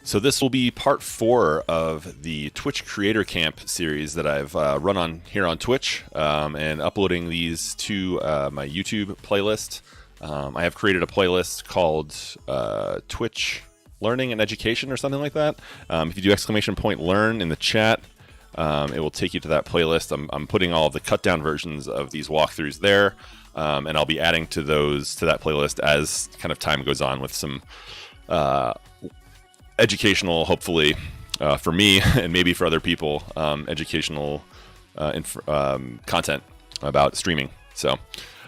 So this will be part 4 of the Twitch Creator Camp series that I've run on here on Twitch, and uploading these to my YouTube playlist. I have created a playlist called Twitch Learning and Education or something like that. If you do !learn in the chat, it will take you to that playlist. I'm putting all of the cut down versions of these walkthroughs there, and I'll be adding to that playlist as kind of time goes on with some educational, hopefully, for me and maybe for other people, educational content about streaming. So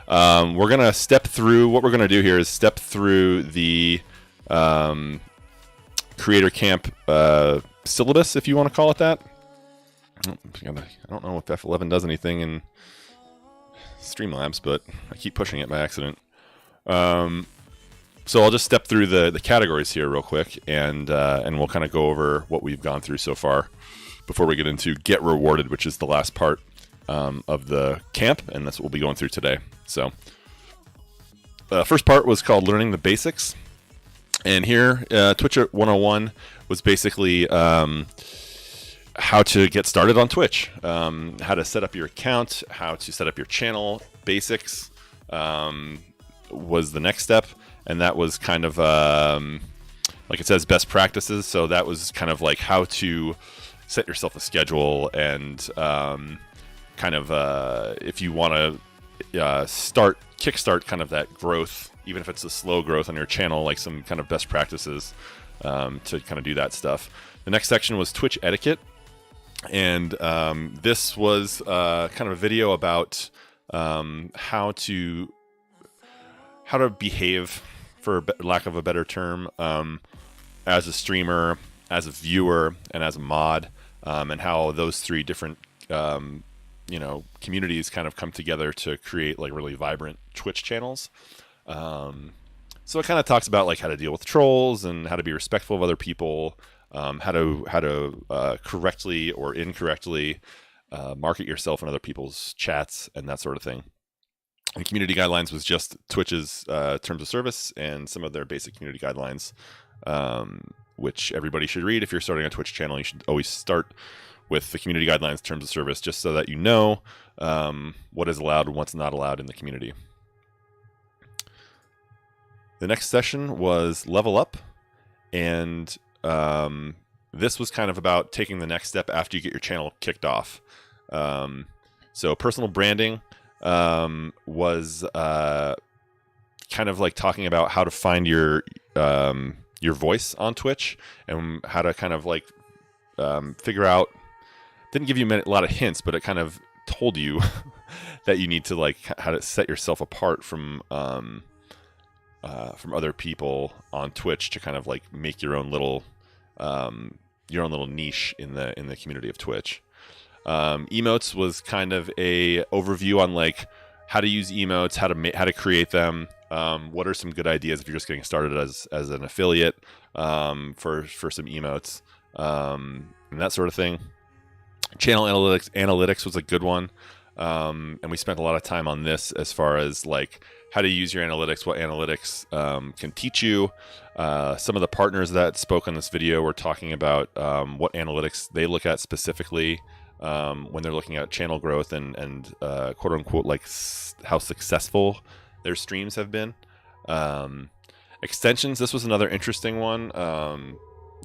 we're going to step through, what we're going to do here is step through the Creator Camp syllabus, if you want to call it that. I don't know if F11 does anything in Streamlabs, but I keep pushing it by accident. So I'll just step through the categories here real quick, and we'll kind of go over what we've gone through so far before we get into Get Rewarded, which is the last part of the camp, and that's what we'll be going through today. So first part was called Learning the Basics, and here Twitch 101 was basically how to get started on Twitch, how to set up your account, how to set up your channel. Basics was the next step. And that was kind of, like it says, best practices. So that was kind of like how to set yourself a schedule and kind of, if you want to kickstart kind of that growth, even if it's a slow growth on your channel, like some kind of best practices to kind of do that stuff. The next section was Twitch Etiquette. And this was kind of a video about how to behave, for lack of a better term, as a streamer, as a viewer, and as a mod, and how those three different communities kind of come together to create like really vibrant Twitch channels. So it kind of talks about like how to deal with trolls and how to be respectful of other people, how to correctly or incorrectly market yourself in other people's chats and that sort of thing. And community guidelines was just Twitch's terms of service and some of their basic community guidelines, which everybody should read. If you're starting a Twitch channel, you should always start with the community guidelines, terms of service, just so that you know what is allowed and what's not allowed in the community. The next session was Level Up, and this was kind of about taking the next step after you get your channel kicked off. So personal branding was kind of like talking about how to find your voice on Twitch and how to kind of like figure out. Didn't give you a lot of hints, but it kind of told you that you need to like how to set yourself apart from other people on Twitch to kind of like make your own little niche in the community of Twitch. Emotes was kind of a overview on like how to use emotes, how to create them, what are some good ideas if you're just getting started as an affiliate for some emotes, and that sort of thing. Channel analytics was a good one, and we spent a lot of time on this as far as like how to use your analytics, what analytics can teach you. Some of the partners that spoke on this video were talking about what analytics they look at specifically when they're looking at channel growth and quote unquote like how successful their streams have been. Extensions, this was another interesting one.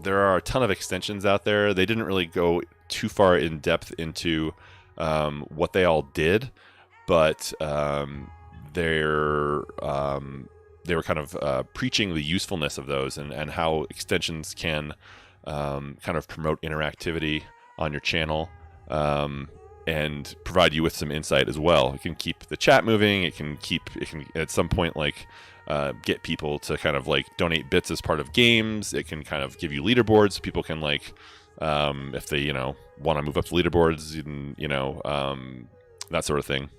There are a ton of extensions out there. They didn't really go too far in depth into what they all did, but they were kind of preaching the usefulness of those and how extensions can kind of promote interactivity on your channel. And provide you with some insight as well. It can keep the chat moving. It can at some point like get people to kind of like donate bits as part of games. It can kind of give you leaderboards so people can like if they want to move up the leaderboards and that sort of thing.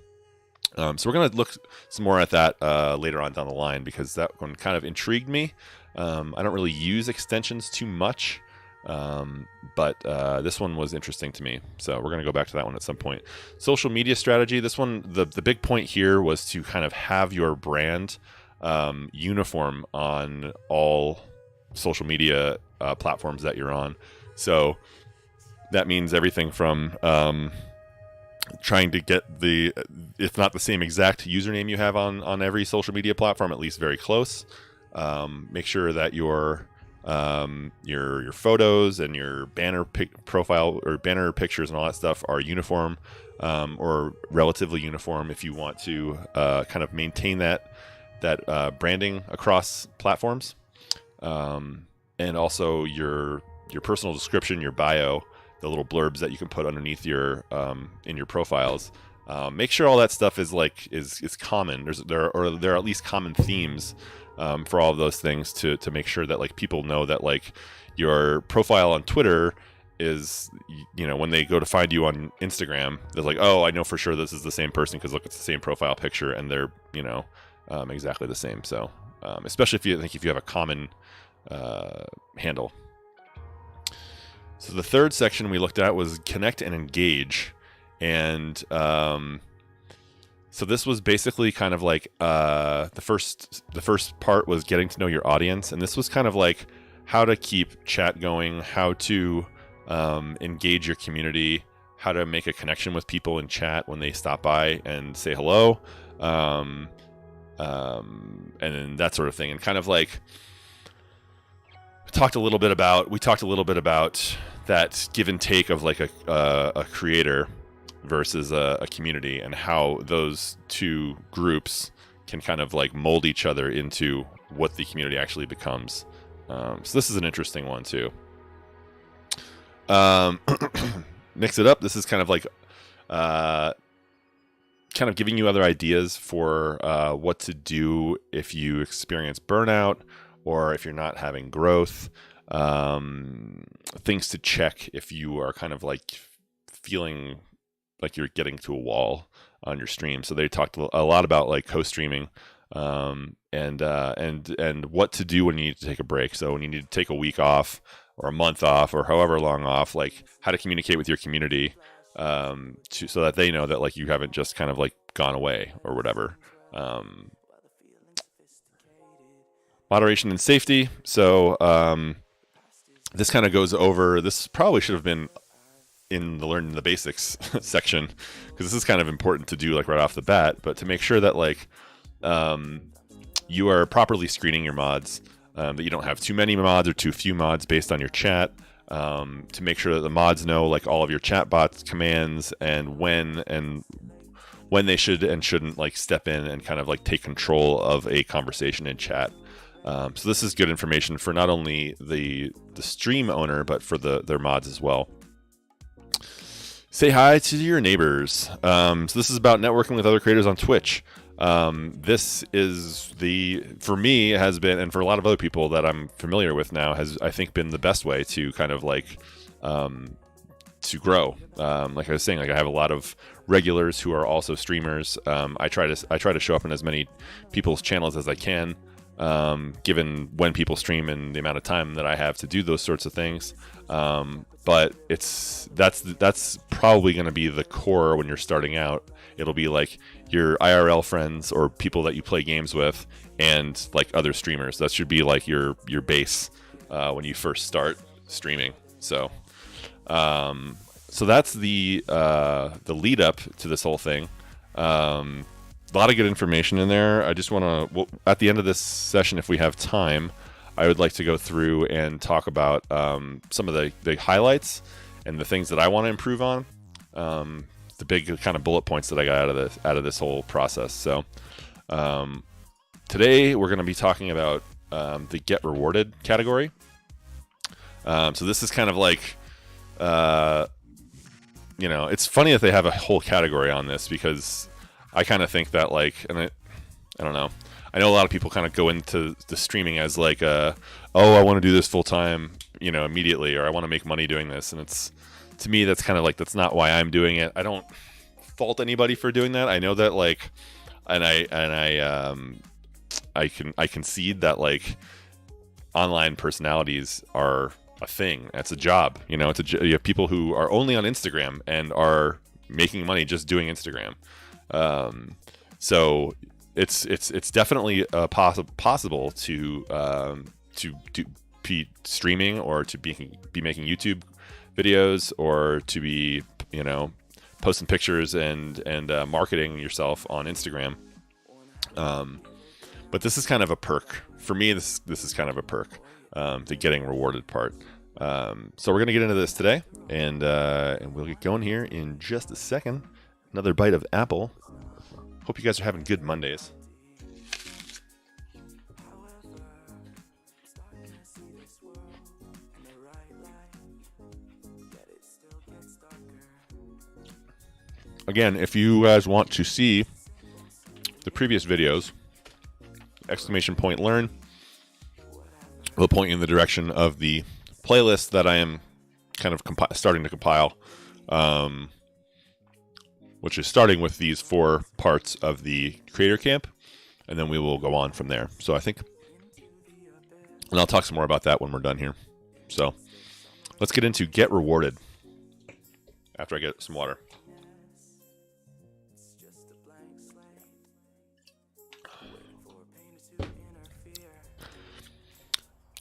So we're gonna look some more at that later on down the line because that one kind of intrigued me. I don't really use extensions too much. But this one was interesting to me, so we're going to go back to that one at some point. Social media strategy. This one, the big point here was to kind of have your brand uniform on all social media platforms that you're on. So that means everything from trying to get if not the same exact username you have on every social media platform, at least very close. Make sure that your photos and your banner profile or banner pictures and all that stuff are uniform, or relatively uniform if you want to kind of maintain that branding across platforms. And also your personal description, your bio, the little blurbs that you can put underneath your in your profiles. Make sure all that stuff is common. There are at least common themes for all of those things to make sure that like people know that like your profile on Twitter is, when they go to find you on Instagram, they're like, oh, I know for sure this is the same person because look, it's the same profile picture and they're exactly the same. So especially if you have a common handle. So the third section we looked at was connect and engage. And so this was basically kind of like the first part was getting to know your audience. And this was kind of like how to keep chat going, how to engage your community, how to make a connection with people in chat when they stop by and say hello, and that sort of thing. And kind of like we talked a little bit about that give and take of like a creator versus a community, and how those two groups can kind of like mold each other into what the community actually becomes. So this is an interesting one too. Mix it up. This is kind of like kind of giving you other ideas for what to do if you experience burnout or if you're not having growth. Things to check if you are kind of like feeling like you're getting to a wall on your stream. So they talked a lot about like co-streaming, and what to do when you need to take a break. So when you need to take a week off or a month off or however long off, like how to communicate with your community, so that they know that like you haven't just kind of like gone away or whatever. Moderation and safety. So this kind of goes over, this probably should have been in the learning the basics section, because this is kind of important to do like right off the bat, but to make sure that like you are properly screening your mods, that you don't have too many mods or too few mods based on your chat, to make sure that the mods know like all of your chat bots commands and when they should and shouldn't like step in and kind of like take control of a conversation in chat. So this is good information for not only the stream owner, but for their mods as well. Say hi to your neighbors. So this is about networking with other creators on Twitch. This is for me, it has been, and for a lot of other people that I'm familiar with now, has, I think, been the best way to kind of like, to grow. Like I was saying, like I have a lot of regulars who are also streamers. I try to show up in as many people's channels as I can, given when people stream and the amount of time that I have to do those sorts of things. But that's probably going to be the core when you're starting out. It'll be like your IRL friends or people that you play games with, and like other streamers. That should be like your base when you first start streaming. So that's the lead up to this whole thing. A lot of good information in there. I just want to, at the end of this session, if we have time, I would like to go through and talk about some of the highlights and the things that I want to improve on. The big kind of bullet points that I got out of this whole process. So today we're going to be talking about the get rewarded category. So this is kind of like, it's funny that they have a whole category on this, because I kind of think that like, and I don't know. I know a lot of people kind of go into the streaming as like, I want to do this full time, immediately, or I want to make money doing this. And to me, that's kind of like, that's not why I'm doing it. I don't fault anybody for doing that. I know that like, I concede that like online personalities are a thing. That's a job. You have people who are only on Instagram and are making money just doing Instagram. So it's definitely possible to be streaming or to be making YouTube videos or to be, posting pictures and marketing yourself on Instagram. But this is kind of a perk for me. This is kind of a perk, the getting rewarded part. So we're gonna get into this today, and we'll get going here in just a second. Another bite of apple. Hope you guys are having good Mondays. Again, if you guys want to see the previous videos, !learn will point you in the direction of the playlist that I am kind of starting to compile, which is starting with these 4 parts of the Creator Camp, and then we will go on from there. So I think, and I'll talk some more about that when we're done here. So let's get into Get Rewarded after I get some water.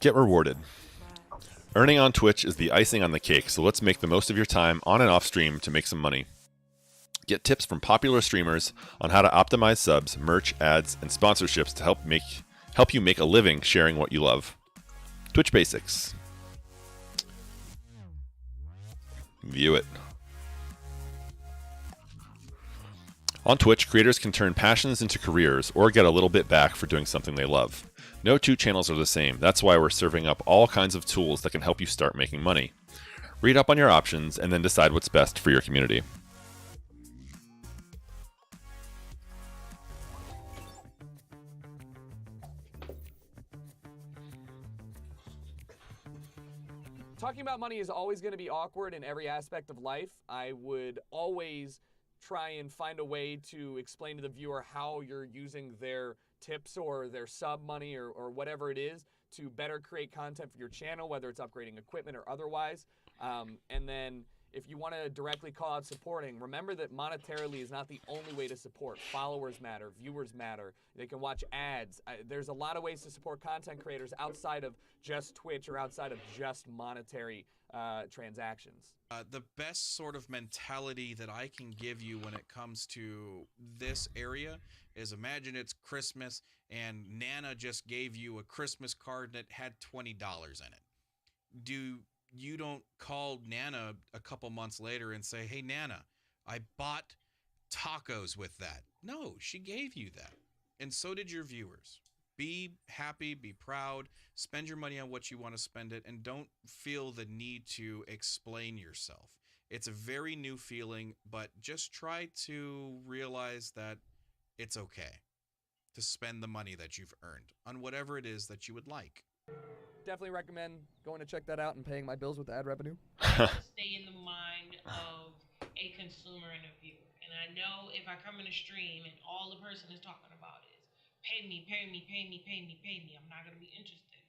Get Rewarded. Earning on Twitch is the icing on the cake, so let's make the most of your time on and off stream to make some money. Get tips from popular streamers on how to optimize subs, merch, ads, and sponsorships to help you make a living sharing what you love. Twitch Basics. View it. On Twitch, creators can turn passions into careers or get a little bit back for doing something they love. No 2 channels are the same. That's why we're serving up all kinds of tools that can help you start making money. Read up on your options and then decide what's best for your community. Talking about money is always going to be awkward in every aspect of life. I would always try and find a way to explain to the viewer how you're using their tips or their sub money or whatever it is to better create content for your channel, whether it's upgrading equipment or otherwise. And then if you want to directly call out supporting, remember that monetarily is not the only way to support. Followers matter, viewers matter. They can watch ads. There's a lot of ways to support content creators outside of just Twitch or outside of just monetary transactions. The best sort of mentality that I can give you when it comes to this area is, imagine it's Christmas and Nana just gave you a Christmas card that had $20 in it. You don't call Nana a couple months later and say, "Hey Nana, I bought tacos with that." No, she gave you that. And so did your viewers. Be happy, be proud, spend your money on what you want to spend it, and don't feel the need to explain yourself. It's a very new feeling, but just try to realize that it's okay to spend the money that you've earned on whatever it is that you would like. Definitely recommend going to check that out and paying my bills with ad revenue. Stay in the mind of a consumer and a viewer. And I know if I come in a stream and all the person is talking about is pay me, pay me, pay me, pay me, pay me, I'm not going to be interested.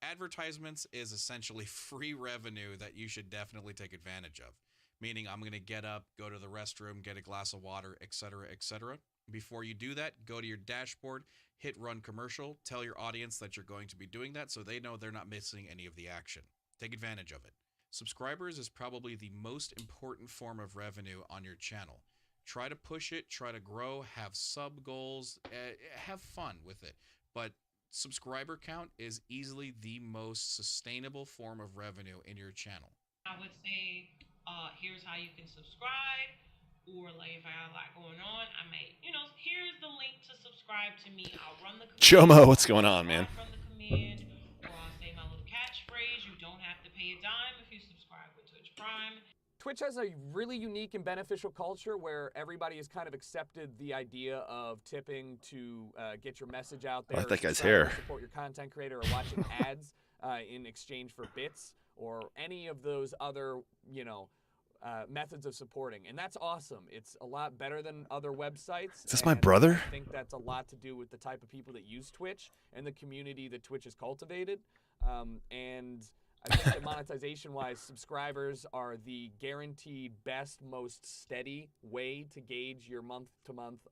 Advertisements is essentially free revenue that you should definitely take advantage of. Meaning, I'm going to get up, go to the restroom, get a glass of water, etc., etc. Before you do that, go to your dashboard, hit run commercial, tell your audience that you're going to be doing that so they know they're not missing any of the action. Take advantage of it. Subscribers is probably the most important form of revenue on your channel. Try to push it, try to grow, have sub goals, have fun with it. But subscriber count is easily the most sustainable form of revenue in your channel. I would say, here's how you can subscribe. Or like if I got a lot going on, I may, here's the link to subscribe to me. I'll run the command. Chomo, what's going on, man? I'll run the command, or I'll say my little catchphrase. You don't have to pay a dime if you subscribe with Twitch Prime. Twitch has a really unique and beneficial culture where everybody has kind of accepted the idea of tipping to get your message out there. I like that guy's subscribe hair. or support your content creator, or watching ads in exchange for bits, or any of those other, methods of supporting. And that's awesome. It's a lot better than other websites. Is this my brother? I think that's a lot to do with the type of people that use Twitch and the community that Twitch has cultivated. And I think that monetization-wise, subscribers are the guaranteed best, most steady way to gauge your month-to-month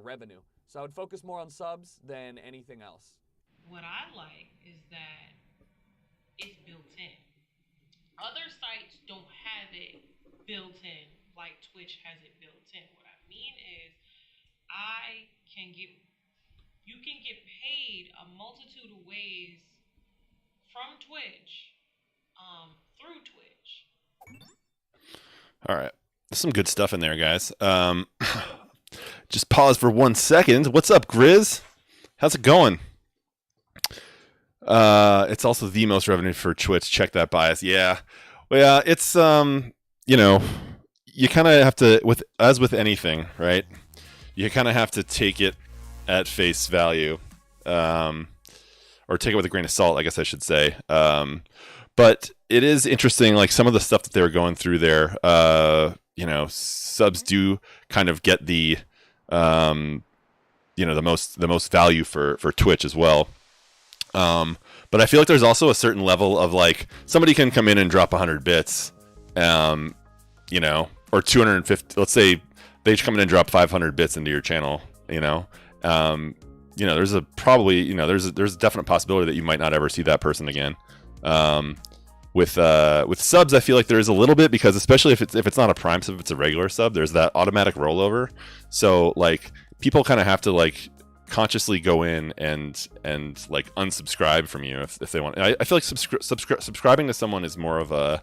revenue. So I would focus more on subs than anything else. What I like is that it's built in. Other sites don't have it built in like Twitch has it built in. What I mean is, I can get you can get paid a multitude of ways from Twitch, through Twitch. All right. There's some good stuff in there, guys. Just pause for 1 second. What's up, Grizz? How's it going? It's also the most revenue for Twitch. Check that bias. Yeah. Well, yeah, it's you know, you kind of have to, as with anything, right? You kind of have to take it at face value, or take it with a grain of salt, I guess I should say. But it is interesting, like some of the stuff that they were going through there. Subs do kind of get the, the most value for Twitch as well. But I feel like there's also a certain level of like somebody can come in and drop 100 bits, or 250. Let's say they come in and drop 500 bits into your channel. There's a definite possibility that you might not ever see that person again. With subs, I feel like there is a little bit, because especially if it's not a Prime sub, if it's a regular sub, there's that automatic rollover. So like people kind of have to like consciously go in and like unsubscribe from you if they want. I feel like subscribing to someone is more of a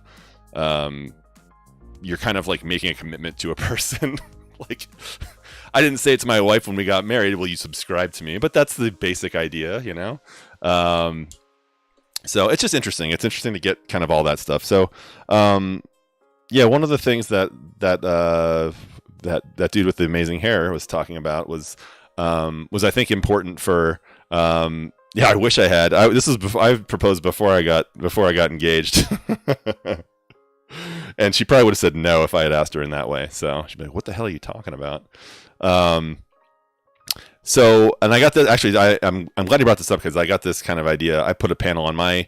you're kind of like making a commitment to a person. Like, I didn't say it to my wife when we got married, will you subscribe to me? But that's the basic idea, So it's just interesting. It's interesting to get kind of all that stuff. So, one of the things that dude with the amazing hair was talking about was I think important for. I wish I had. This is before I proposed before I got engaged. And she probably would have said no if I had asked her in that way. So she'd be like, "What the hell are you talking about?" So, and I got this. Actually, I'm glad you brought this up, because I got this kind of idea. I put a panel on my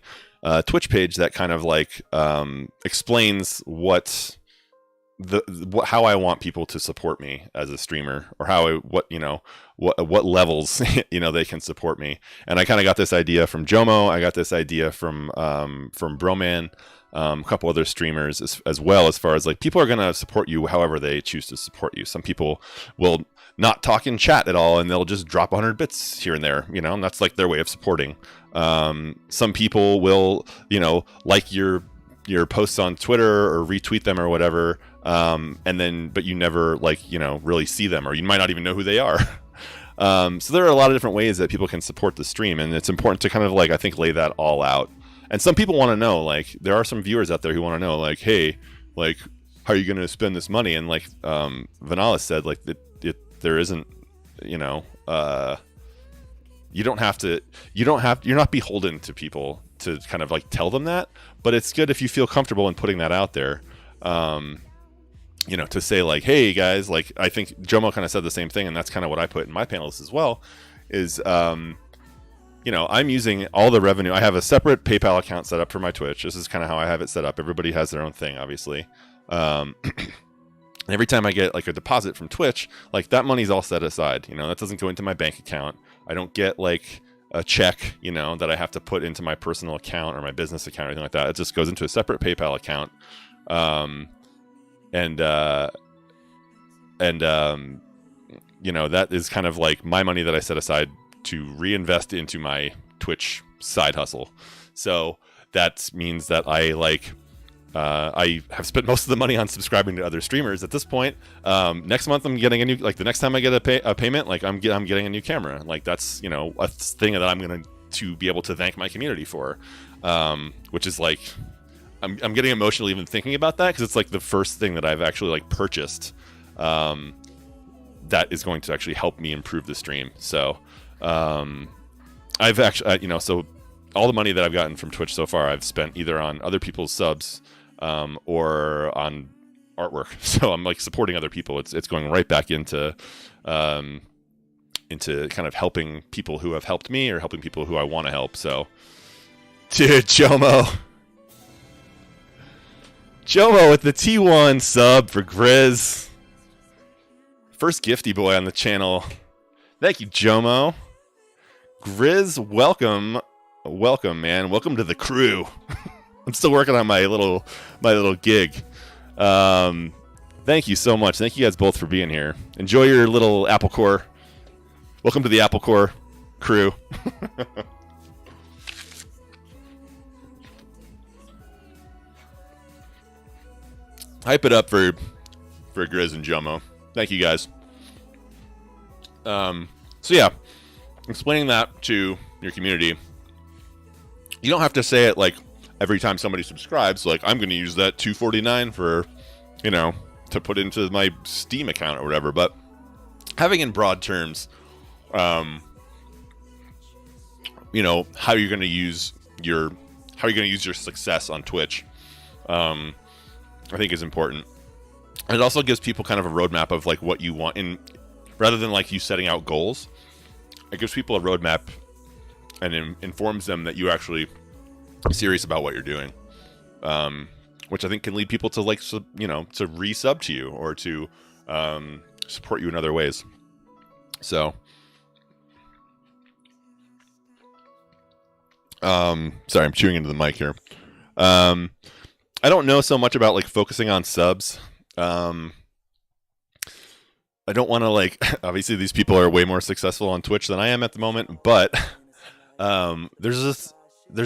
Twitch page that kind of like explains how I want people to support me as a streamer, or what levels they can support me. And I kind of got this idea from Jomo. I got this idea from Broman. A couple other streamers as well, as far as like people are going to support you however they choose to support you. Some people will not talk in chat at all, and they'll just drop 100 bits here and there, and that's like their way of supporting. Some people will, like your posts on Twitter or retweet them or whatever, but you never really see them, or you might not even know who they are. So there are a lot of different ways that people can support the stream, and it's important to kind of I think lay that all out. And some people want to know, like, there are some viewers out there who want to know, like, hey, like, how are you going to spend this money? And like Vanalis said, like, there isn't, you're not beholden to people to kind of like tell them that, but it's good if you feel comfortable in putting that out there, to say like, hey guys, like, I think Jomo kind of said the same thing, and that's kind of what I put in my panelists as well, is, I'm using all the revenue. I have a separate PayPal account set up for my Twitch. This is kind of how I have it set up. Everybody has their own thing, obviously. Every time I get like a deposit from Twitch, like that money's all set aside. That doesn't go into my bank account. I don't get like a check, that I have to put into my personal account or my business account or anything like that. It just goes into a separate PayPal account. That is kind of like my money that I set aside to reinvest into my Twitch side hustle. So that means that I have spent most of the money on subscribing to other streamers at this point. Next month I'm getting a new, like the next time I get a payment, like I'm getting a new camera. Like that's, a thing that I'm going to be able to thank my community for, which is like, I'm getting emotional even thinking about that, because it's like the first thing that I've actually like purchased that is going to actually help me improve the stream. So I've actually, so all the money that I've gotten from Twitch so far, I've spent either on other people's subs or on artwork. So I'm like supporting other people. It's going right back into kind of helping people who have helped me, or helping people who I want to help. So, dude, Jomo with the T1 sub for Grizz. First gifty boy on the channel. Thank you, Jomo. Grizz, welcome welcome, man. Welcome to the crew. I'm still working on my little gig. Thank you so much. Thank you guys both for being here. Enjoy your little Apple Core. Welcome to the Apple Core crew. Hype it up for Grizz and Jomo. Thank you guys. So yeah, explaining that to your community. You don't have to say it like every time somebody subscribes, like I'm going to use that $2.49 for, to put into my Steam account or whatever. But having in broad terms, how you're going to use your success on Twitch, I think is important. And it also gives people kind of a roadmap of like what you want, in rather than like you setting out goals. It gives people a roadmap and informs them that you're actually serious about what you're doing, which I think can lead people to like to resub to you or to support you in other ways. So, sorry, I'm chewing into the mic here. I don't know so much about like focusing on subs. I don't want to like, obviously these people are way more successful on Twitch than I am at the moment, but there's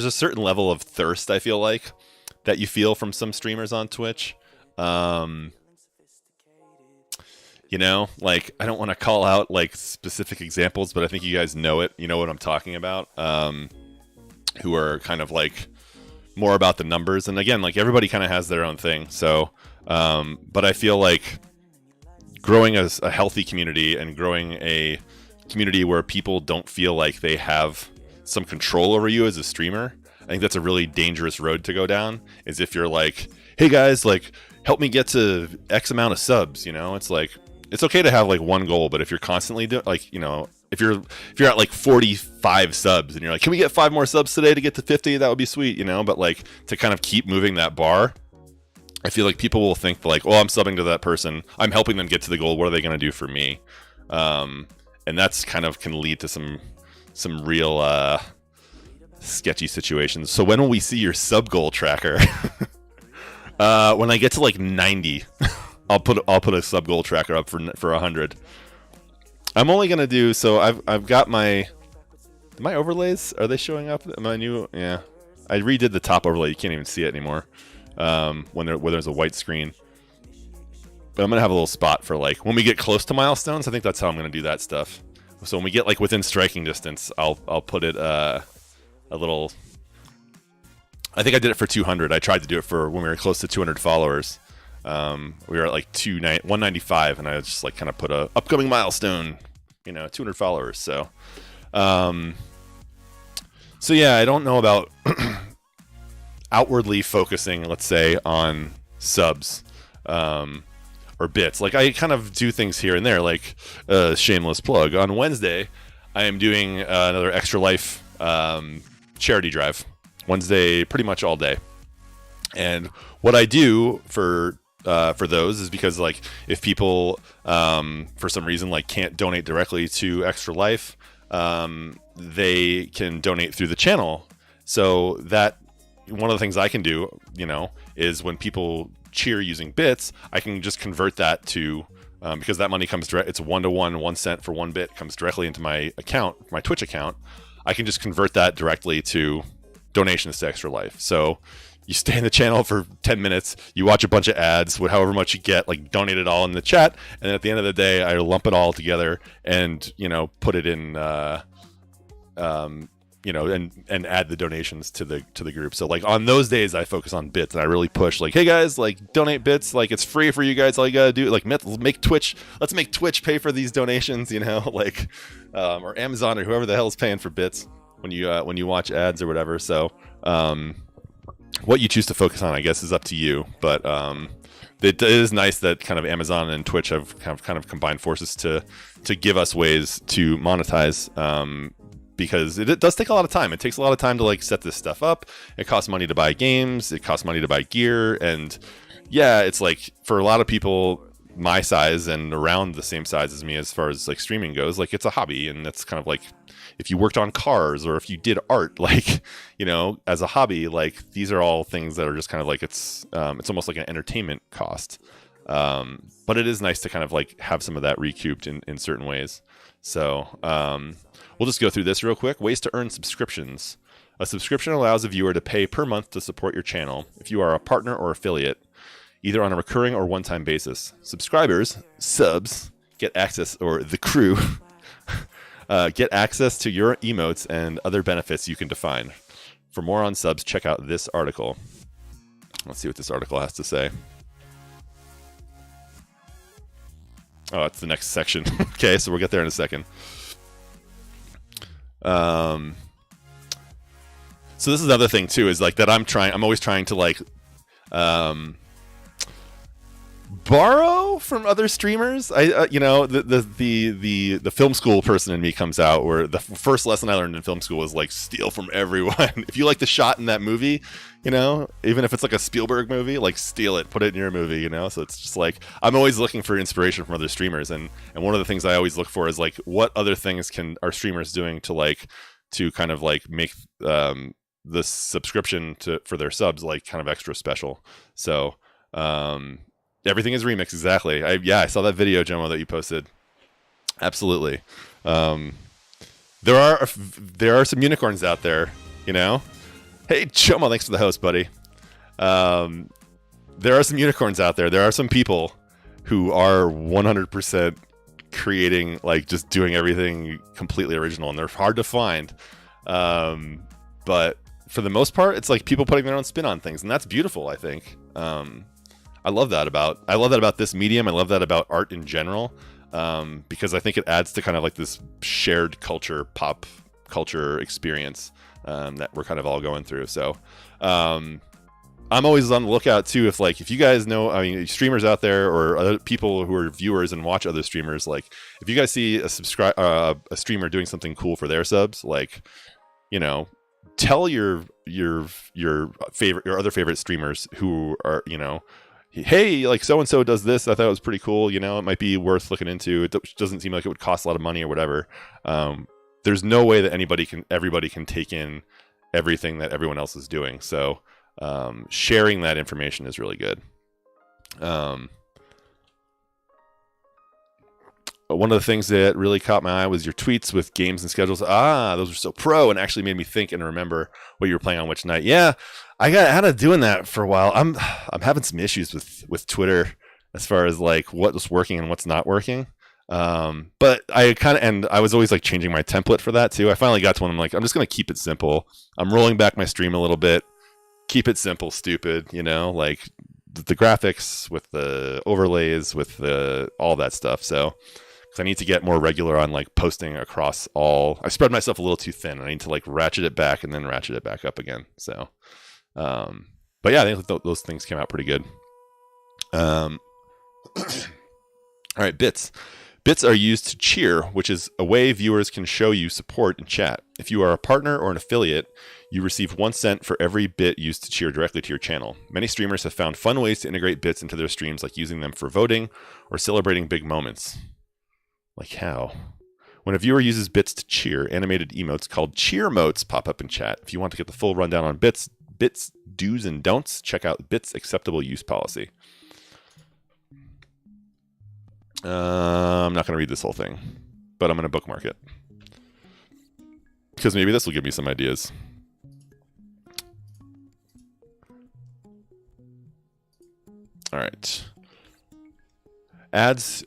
a certain level of thirst, I feel like, that you feel from some streamers on Twitch. Like I don't want to call out like specific examples, but I think you guys know it. You know what I'm talking about. Who are kind of like more about the numbers. And again, like everybody kind of has their own thing. So, but I feel like growing as a healthy community and growing a community where people don't feel like they have some control over you as a streamer, I think that's a really dangerous road to go down. Is if you're like, hey guys, like help me get to X amount of subs, it's like, it's okay to have like one goal, but if you're constantly doing like, if you're at like 45 subs and you're like, can we get 5 more subs today to get to 50? That would be sweet, but like to kind of keep moving that bar, I feel like people will think like, well, I'm subbing to that person, I'm helping them get to the goal, what are they going to do for me? And that's kind of can lead to some real sketchy situations. So when will we see your sub goal tracker? When I get to like 90, I'll put a sub goal tracker up for 100. I'm only gonna do so. I've got my overlays. Are they showing up? My new I redid the top overlay. You can't even see it anymore. When there's a white screen. But I'm gonna have a little spot for like when we get close to milestones. I think that's how I'm gonna do that stuff. So when we get like within striking distance, I'll put it a little. I think I did it for 200. I tried to do it for when we were close to 200 followers. We were at like 195, and I was just like kind of put a upcoming milestone, 200 followers. So, yeah, I don't know about outwardly focusing, let's say, on subs, or bits. Like I kind of do things here and there, like shameless plug. On Wednesday, I am doing another Extra Life charity drive. Wednesday, pretty much all day. And what I do for those is because like if people for some reason like can't donate directly to Extra Life, they can donate through the channel. So that one of the things I can do, is when people cheer using bits, I can just convert that to because that money comes direct. It's 1-to-1, 1 cent for 1 bit comes directly into my account, my Twitch account. I can just convert that directly to donations to Extra Life. So you stay in the channel for 10 minutes, you watch a bunch of ads, however much you get, like donate it all in the chat, and then at the end of the day, I lump it all together and, put it in, and add the donations to the group. So like on those days, I focus on bits and I really push like, hey guys, like donate bits, like it's free for you guys. All you gotta do, like let's make Twitch pay for these donations, like, or Amazon or whoever the hell is paying for bits when you watch ads or whatever. So, what you choose to focus on, I guess, is up to you. But it is nice that kind of Amazon and Twitch have kind of combined forces to give us ways to monetize, because it does take a lot of time. It takes a lot of time to like set this stuff up. It costs money to buy games. It costs money to buy gear. And yeah, it's like for a lot of people my size and around the same size as me as far as like streaming goes, like it's a hobby, and that's kind of like if you worked on cars or if you did art, like, as a hobby, like these are all things that are just kind of like it's almost like an entertainment cost. But it is nice to kind of like have some of that recouped in certain ways. So we'll just go through this real quick. Ways to earn subscriptions. A subscription allows a viewer to pay per month to support your channel if you are a partner or affiliate, either on a recurring or one-time basis. Subs, get access, or the crew, get access to your emotes and other benefits you can define. For more on subs, check out this article. Let's see what this article has to say. Oh, it's the next section. Okay, so we'll get there in a second. So this is another thing too, is like that I'm always trying to like borrow from other streamers. The film school person in me comes out, where the first lesson I learned in film school was like steal from everyone. If you like the shot in that movie, even if it's like a Spielberg movie, like steal it, put it in your movie, So it's just like I'm always looking for inspiration from other streamers, and one of the things I always look for is like what other things are streamers doing to kind of like make the subscription for their subs like kind of extra special. So everything is remixed. Exactly. I saw that video, Jomo, that you posted. Absolutely. There are some unicorns out there, Hey, Jomo, thanks for the host, buddy. There are some unicorns out there. There are some people who are 100% creating, like just doing everything completely original, and they're hard to find. But for the most part, it's like people putting their own spin on things, and that's beautiful, I think. I love that about this medium. I love that about art in general, because I think it adds to kind of like this shared culture, pop culture experience that we're kind of all going through. So I'm always on the lookout too. If you guys know, streamers out there or other people who are viewers and watch other streamers, like if you guys see a streamer doing something cool for their subs, like, tell your other favorite streamers who are, hey, like so and so does this. I thought it was pretty cool. It might be worth looking into. It doesn't seem like it would cost a lot of money or whatever. There's no way that everybody can take in everything that everyone else is doing. So sharing that information is really good. One of the things that really caught my eye was your tweets with games and schedules. Those are so pro, and actually made me think and remember what you were playing on which night. Yeah, I got out of doing that for a while. I'm having some issues with Twitter as far as like what's working and what's not working. But I was always like changing my template for that too. I finally got to one. I'm like, I'm just gonna keep it simple. I'm rolling back my stream a little bit. Keep it simple, stupid. Like the graphics with the overlays with all that stuff. So. Because I need to get more regular on like posting across all. I spread myself a little too thin. I need to like ratchet it back and then ratchet it back up again. So, but yeah, I think those things came out pretty good. All right, bits. Bits are used to cheer, which is a way viewers can show you support in chat. If you are a partner or an affiliate, you receive 1 cent for every bit used to cheer directly to your channel. Many streamers have found fun ways to integrate bits into their streams, like using them for voting or celebrating big moments. Like how? When a viewer uses bits to cheer, animated emotes called cheer motes pop up in chat. If you want to get the full rundown on bits, do's and don'ts, check out Bits Acceptable Use Policy. I'm not going to read this whole thing, but I'm going to bookmark it. Because maybe this will give me some ideas. All right. Ads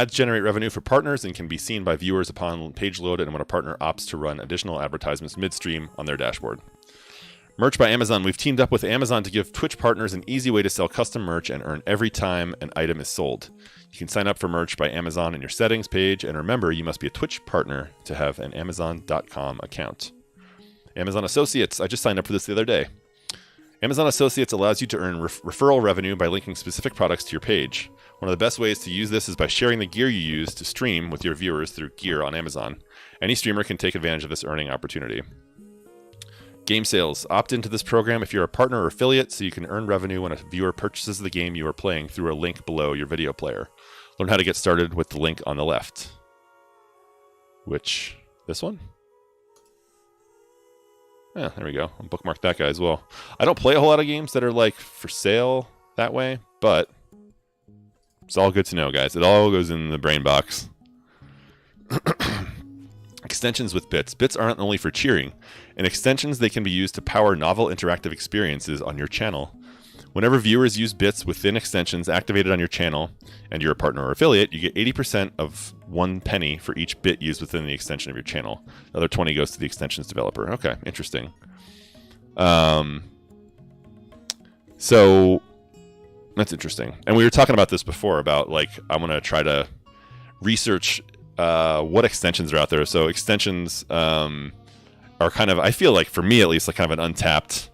generate revenue for partners and can be seen by viewers upon page load and when a partner opts to run additional advertisements midstream on their dashboard. Merch by Amazon. We've teamed up with Amazon to give Twitch partners an easy way to sell custom merch and earn every time an item is sold. You can sign up for merch by Amazon in your settings page, and remember, you must be a Twitch partner to have an Amazon.com account. Amazon Associates. I just signed up for this the other day. Amazon Associates allows you to earn referral revenue by linking specific products to your page. One of the best ways to use this is by sharing the gear you use to stream with your viewers through gear on Amazon. Any streamer can take advantage of this earning opportunity. Game sales. Opt into this program if you're a partner or affiliate so you can earn revenue when a viewer purchases the game you are playing through a link below your video player. Learn how to get started with the link on the left. Which, this one? Yeah, there we go. I'll bookmark that guy as well. I don't play a whole lot of games that are like for sale that way, but it's all good to know, guys. It all goes in the brain box. Extensions with bits. Bits aren't only for cheering. In extensions, they can be used to power novel interactive experiences on your channel. Whenever viewers use bits within extensions activated on your channel, and you're a partner or affiliate, you get 80% of 1 penny for each bit used within the extension of your channel. The other 20 goes to the extensions developer. Okay, interesting. So that's interesting. And we were talking about this before about like I'm gonna try to research what extensions are out there. So extensions are kind of, I feel like for me at least, like kind of an untapped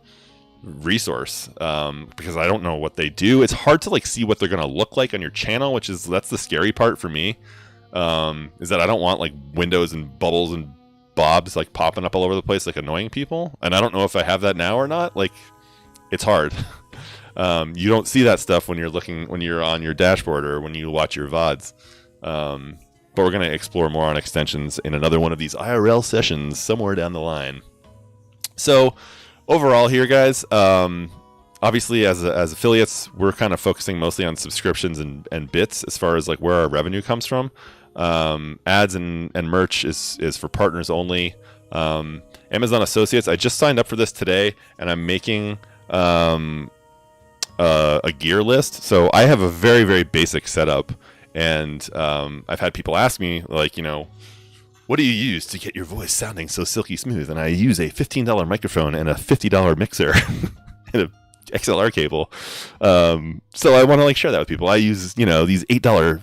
resource because I don't know what they do. It's hard to like see what they're gonna look like on your channel, that's the scary part for me. Is that I don't want like windows and bubbles and bobs like popping up all over the place like annoying people, and I don't know if I have that now or not. Like it's hard. You don't see that stuff when you're on your dashboard or when you watch your VODs. But we're going to explore more on extensions in another one of these IRL sessions somewhere down the line. So overall here, guys, obviously as affiliates, we're kind of focusing mostly on subscriptions and bits as far as like where our revenue comes from. Ads and merch is for partners only. Amazon Associates, I just signed up for this today, and I'm making a gear list. So I have a very, very basic setup. And I've had people ask me, like, what do you use to get your voice sounding so silky smooth? And I use a $15 microphone and a $50 mixer and a XLR cable. So I want to like share that with people. I use, these $8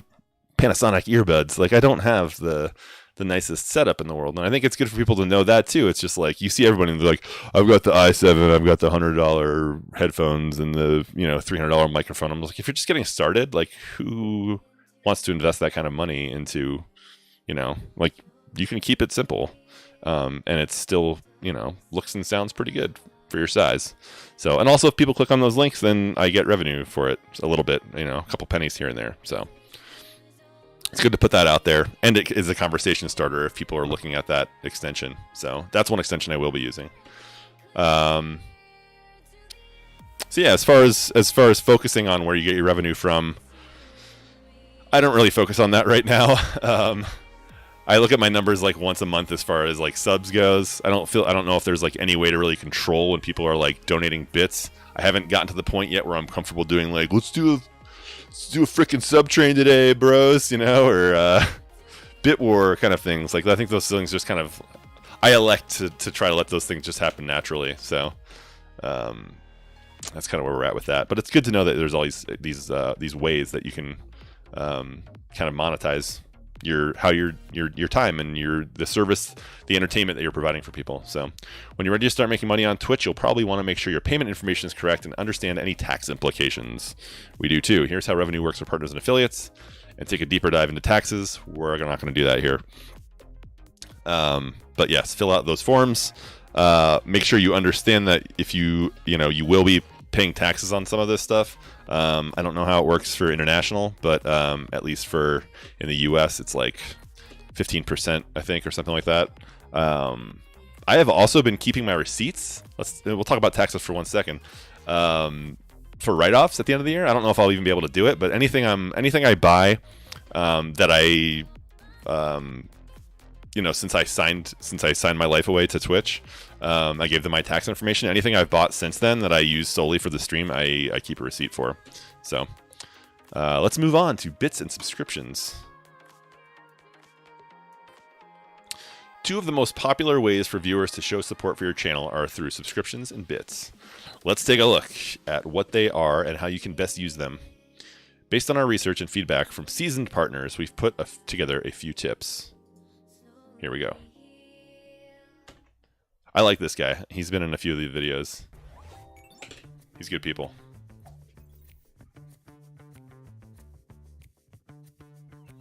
Panasonic earbuds. Like I don't have the nicest setup in the world. And I think it's good for people to know that too. It's just like you see everybody and they're like, I've got the i7, I've got the $100 headphones and the, $300 microphone. I'm like, if you're just getting started, like who wants to invest that kind of money into, like you can keep it simple. And it's still, looks and sounds pretty good for your size. So, and also if people click on those links, then I get revenue for it a little bit, a couple pennies here and there. So it's good to put that out there. And it is a conversation starter if people are looking at that extension. So that's one extension I will be using. So yeah, as far as focusing on where you get your revenue from, I don't really focus on that right now. I look at my numbers like once a month as far as like subs goes. I don't know if there's like any way to really control when people are like donating bits. I haven't gotten to the point yet where I'm comfortable doing like, let's do a freaking sub train today, bros, or bit war kind of things. Like I think those things just kind of, I elect to try to let those things just happen naturally. So that's kind of where we're at with that. But it's good to know that there's all these ways that you can kind of monetize your time and the service, the entertainment that you're providing for people. So when you're ready to start making money on Twitch, you'll probably want to make sure your payment information is correct and understand any tax implications. We do too. Here's how revenue works for partners and affiliates, and take a deeper dive into taxes. We're not going to do that here. But yes, fill out those forms. Make sure you understand that if you will be paying taxes on some of this stuff. I don't know how it works for international, but at least for in the US, it's like 15%, I think, or something like that. I have also been keeping my receipts. We'll talk about taxes for 1 second. For write-offs at the end of the year, I don't know if I'll even be able to do it, but anything I buy that I since I signed my life away to Twitch, I gave them my tax information. Anything I've bought since then that I use solely for the stream, I keep a receipt for. So let's move on to bits and subscriptions. Two of the most popular ways for viewers to show support for your channel are through subscriptions and bits. Let's take a look at what they are and how you can best use them. Based on our research and feedback from seasoned partners, we've put together a few tips. Here we go. I like this guy. He's been in a few of the videos. He's good people.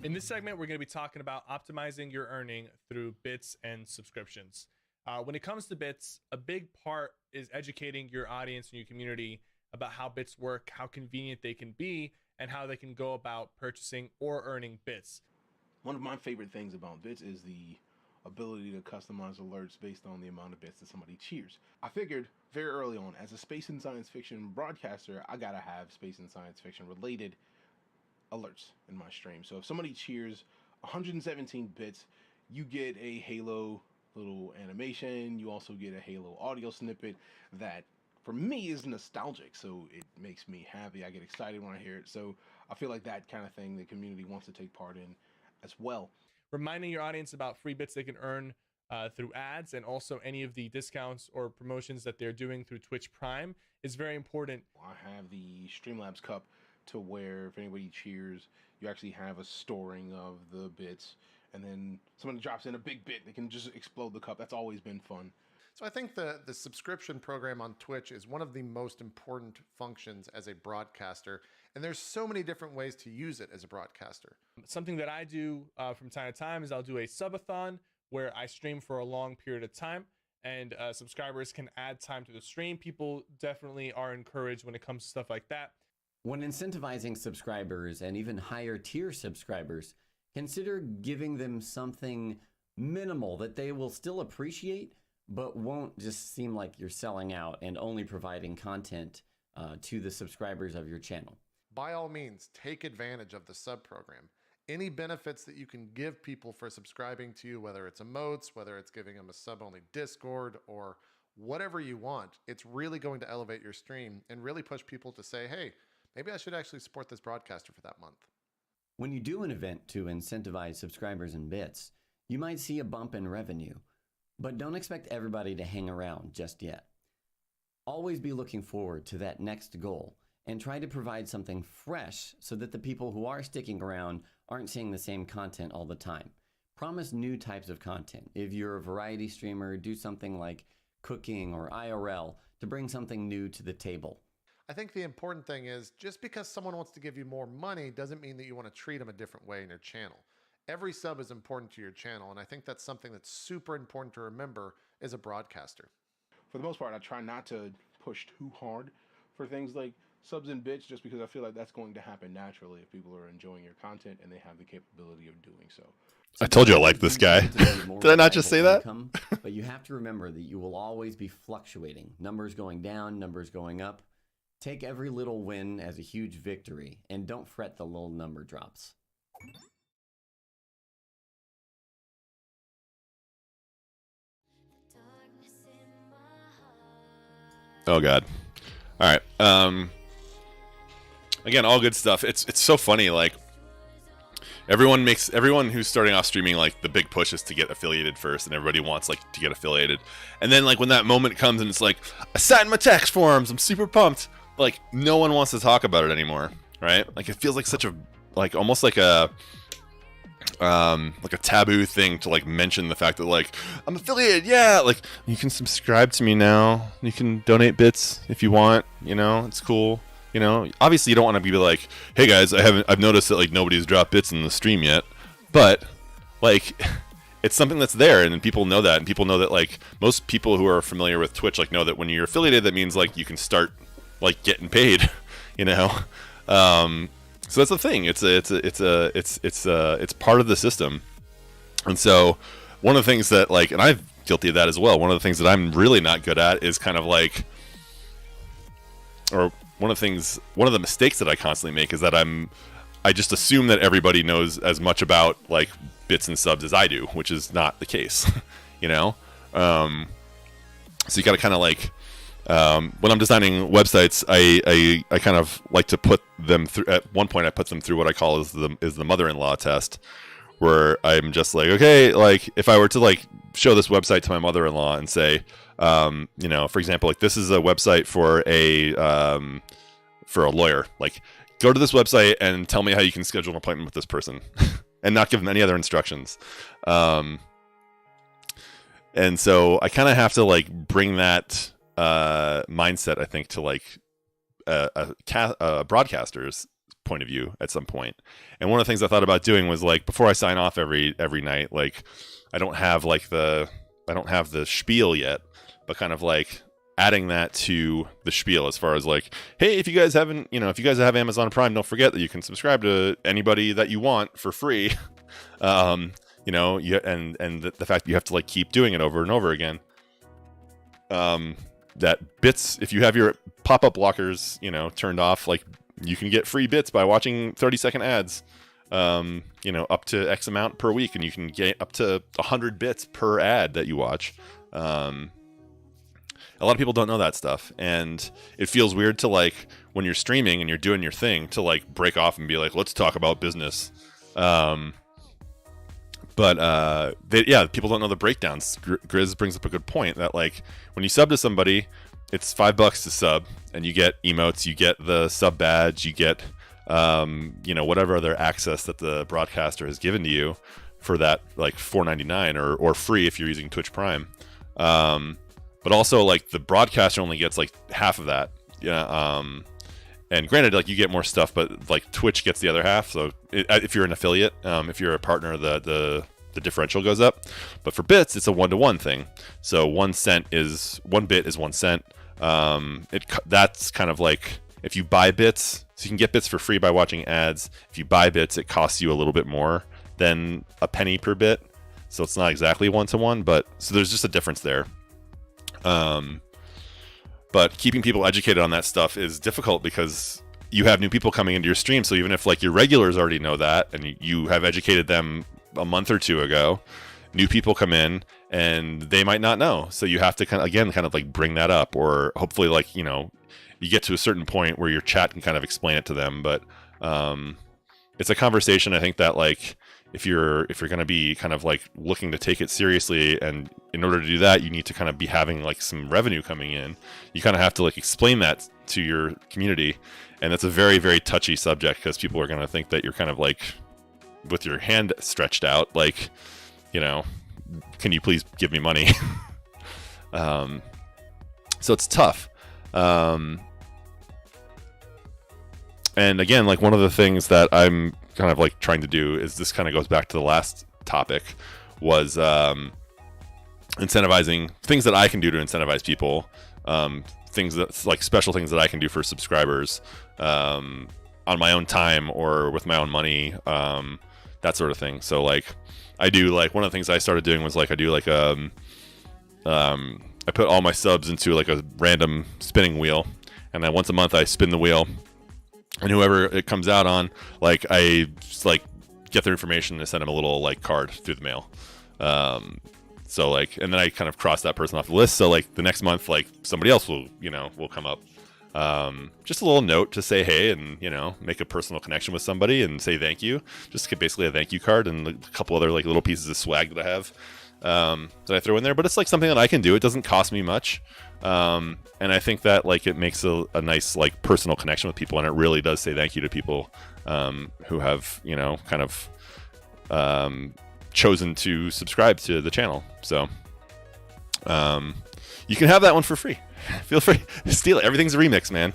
In this segment, we're going to be talking about optimizing your earning through bits and subscriptions. When it comes to bits, a big part is educating your audience and your community about how bits work, how convenient they can be, and how they can go about purchasing or earning bits. One of my favorite things about bits is the ability to customize alerts based on the amount of bits that somebody cheers. I figured very early on, as a space and science fiction broadcaster, I gotta have space and science fiction related alerts in my stream. So if somebody cheers 117 bits, you get a Halo little animation. You also get a Halo audio snippet that for me is nostalgic, so it makes me happy. I get excited when I hear it. So I feel like that kind of thing the community wants to take part in as well. Reminding your audience about free bits they can earn through ads, and also any of the discounts or promotions that they're doing through Twitch Prime is very important. I have the Streamlabs Cup to where if anybody cheers, you actually have a storing of the bits, and then someone drops in a big bit, they can just explode the cup. That's always been fun. So I think the subscription program on Twitch is one of the most important functions as a broadcaster, and there's so many different ways to use it as a broadcaster. Something that I do from time to time is I'll do a subathon where I stream for a long period of time, and subscribers can add time to the stream. People definitely are encouraged when it comes to stuff like that. When incentivizing subscribers and even higher tier subscribers, consider giving them something minimal that they will still appreciate, but won't just seem like you're selling out and only providing content to the subscribers of your channel. By all means, take advantage of the sub program. Any benefits that you can give people for subscribing to you, whether it's emotes, whether it's giving them a sub-only Discord, or whatever you want, it's really going to elevate your stream and really push people to say, hey, maybe I should actually support this broadcaster for that month. When you do an event to incentivize subscribers and bits, you might see a bump in revenue, but don't expect everybody to hang around just yet. Always be looking forward to that next goal and try to provide something fresh so that the people who are sticking around aren't seeing the same content all the time. Promise new types of content. If you're a variety streamer, do something like cooking or IRL to bring something new to the table. I think the important thing is just because someone wants to give you more money doesn't mean that you want to treat them a different way in your channel. Every sub is important to your channel, and I think that's something that's super important to remember as a broadcaster. For the most part, I try not to push too hard for things like subs and bits, just because I feel like that's going to happen naturally if people are enjoying your content and they have the capability of doing so. I told you I like this guy. Did I not just say that? But you have to remember that you will always be fluctuating. Numbers going down, numbers going up. Take every little win as a huge victory, and don't fret the little number drops. Oh God. All right. Again, all good stuff. It's so funny. Like everyone who's starting off streaming, like the big push is to get affiliated first, and everybody wants like to get affiliated. And then like when that moment comes and it's like, I signed my tax forms, I'm super pumped. Like no one wants to talk about it anymore, right? Like it feels like such a almost like a taboo thing to like mention the fact that like I'm affiliated, yeah, like you can subscribe to me now, you can donate bits if you want, you know, it's cool, you know. Obviously you don't want to be like, hey guys, I've noticed that like nobody's dropped bits in the stream yet, but like it's something that's there, and people know that, and people know that like most people who are familiar with Twitch like know that when you're affiliated, that means like you can start like getting paid, you know. So that's the thing. It's part of the system. And so one of the things that like, and I'm guilty of that as well. One of the things that I'm really not good at is kind of like, or one of the mistakes that I constantly make is that I just assume that everybody knows as much about like bits and subs as I do, which is not the case, you know? So you got to kind of like, when I'm designing websites, I kind of like to put them through. At one point, I put them through what I call is the mother-in-law test, where I'm just like, okay, like if I were to like show this website to my mother-in-law and say, you know, for example, like this is a website for a lawyer. Like, go to this website and tell me how you can schedule an appointment with this person, and not give them any other instructions. And so I kind of have to like bring that mindset, I think, to like a broadcaster's point of view at some point. And one of the things I thought about doing was like before I sign off every night, like I don't have the spiel yet, but kind of like adding that to the spiel as far as like, hey, if you guys have Amazon Prime, don't forget that you can subscribe to anybody that you want for free. you know, and the fact that you have to like keep doing it over and over again. That bits, if you have your pop-up blockers, you know, turned off, like you can get free bits by watching 30-second ads, you know, up to X amount per week, and you can get up to 100 bits per ad that you watch. A lot of people don't know that stuff, and it feels weird to like when you're streaming and you're doing your thing to like break off and be like, let's talk about business. People don't know the breakdowns. Grizz brings up a good point that like when you sub to somebody, it's $5 to sub, and you get emotes, you get the sub badge, you get you know, whatever other access that the broadcaster has given to you for that like $4.99 or free if you're using Twitch Prime. But also like the broadcaster only gets like half of that. Yeah. And granted, like you get more stuff, but like Twitch gets the other half. So if you're an affiliate, if you're a partner, the differential goes up. But for bits, it's a 1-to-1 thing. So 1 bit is 1 cent. That's kind of like if you buy bits, so you can get bits for free by watching ads. If you buy bits, it costs you a little bit more than a penny per bit. So it's not exactly 1-to-1, but so there's just a difference there. But keeping people educated on that stuff is difficult because you have new people coming into your stream. So even if like your regulars already know that and you have educated them a month or two ago, new people come in and they might not know. So you have to kind of like bring that up, or hopefully like, you know, you get to a certain point where your chat can kind of explain it to them. But it's a conversation, I think, that like if you're going to be kind of like looking to take it seriously, and in order to do that, you need to kind of be having like some revenue coming in. You kind of have to like explain that to your community, and that's a very, very touchy subject because people are going to think that you're kind of like with your hand stretched out, like, you know, can you please give me money? So it's tough. And again, like one of the things that I'm kind of like trying to do is, this kind of goes back to the last topic, was incentivizing things that I can do to incentivize people, things that's like special things that I can do for subscribers, on my own time or with my own money, that sort of thing. So like I do, like one of the things I started doing was like I do like I put all my subs into like a random spinning wheel, and then once a month I spin the wheel, and whoever it comes out on, like I just like get their information and send them a little like card through the mail. So like, and then I kind of cross that person off the list. So like the next month, like somebody else will come up. Just a little note to say hey, and you know, make a personal connection with somebody and say thank you. Just basically a thank you card and a couple other like little pieces of swag that I have that I throw in there. But it's like something that I can do. It doesn't cost me much. And I think that like it makes a nice like personal connection with people, and it really does say thank you to people who have, you know, kind of chosen to subscribe to the channel. So you can have that one for free. Feel free to steal it. Everything's a remix, man.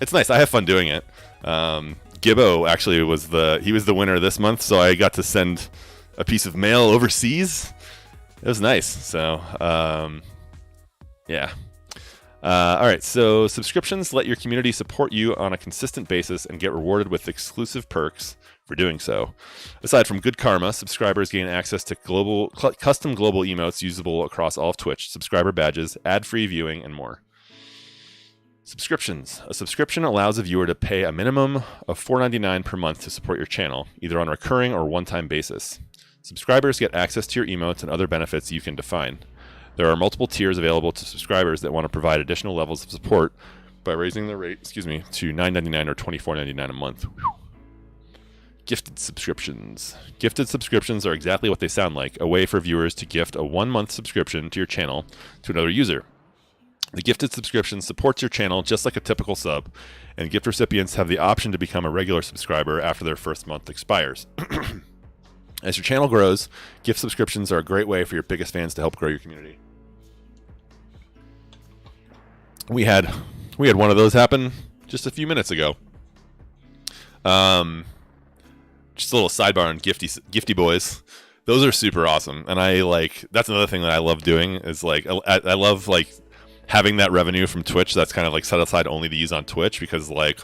It's nice. I have fun doing it. Gibbo actually was the winner this month, so I got to send a piece of mail overseas. It was nice. So yeah. All right. So subscriptions let your community support you on a consistent basis and get rewarded with exclusive perks for doing so. Aside from good karma, subscribers gain access to custom global emotes usable across all of Twitch, subscriber badges, ad-free viewing, and more. Subscriptions. A subscription allows a viewer to pay a minimum of $4.99 per month to support your channel, either on a recurring or one-time basis. Subscribers get access to your emotes and other benefits you can define. There are multiple tiers available to subscribers that want to provide additional levels of support by raising the rate, to $9.99 or $24.99 a month. Whew. Gifted subscriptions. Gifted subscriptions are exactly what they sound like, a way for viewers to gift a 1-month subscription to your channel to another user. The gifted subscription supports your channel just like a typical sub, and gift recipients have the option to become a regular subscriber after their first month expires. As your channel grows, gift subscriptions are a great way for your biggest fans to help grow your community. We had one of those happen just a few minutes ago. Just a little sidebar on Gifty Boys. Those are super awesome, and that's another thing that I love doing is like I love like having that revenue from Twitch that's kind of like set aside only to use on Twitch, because like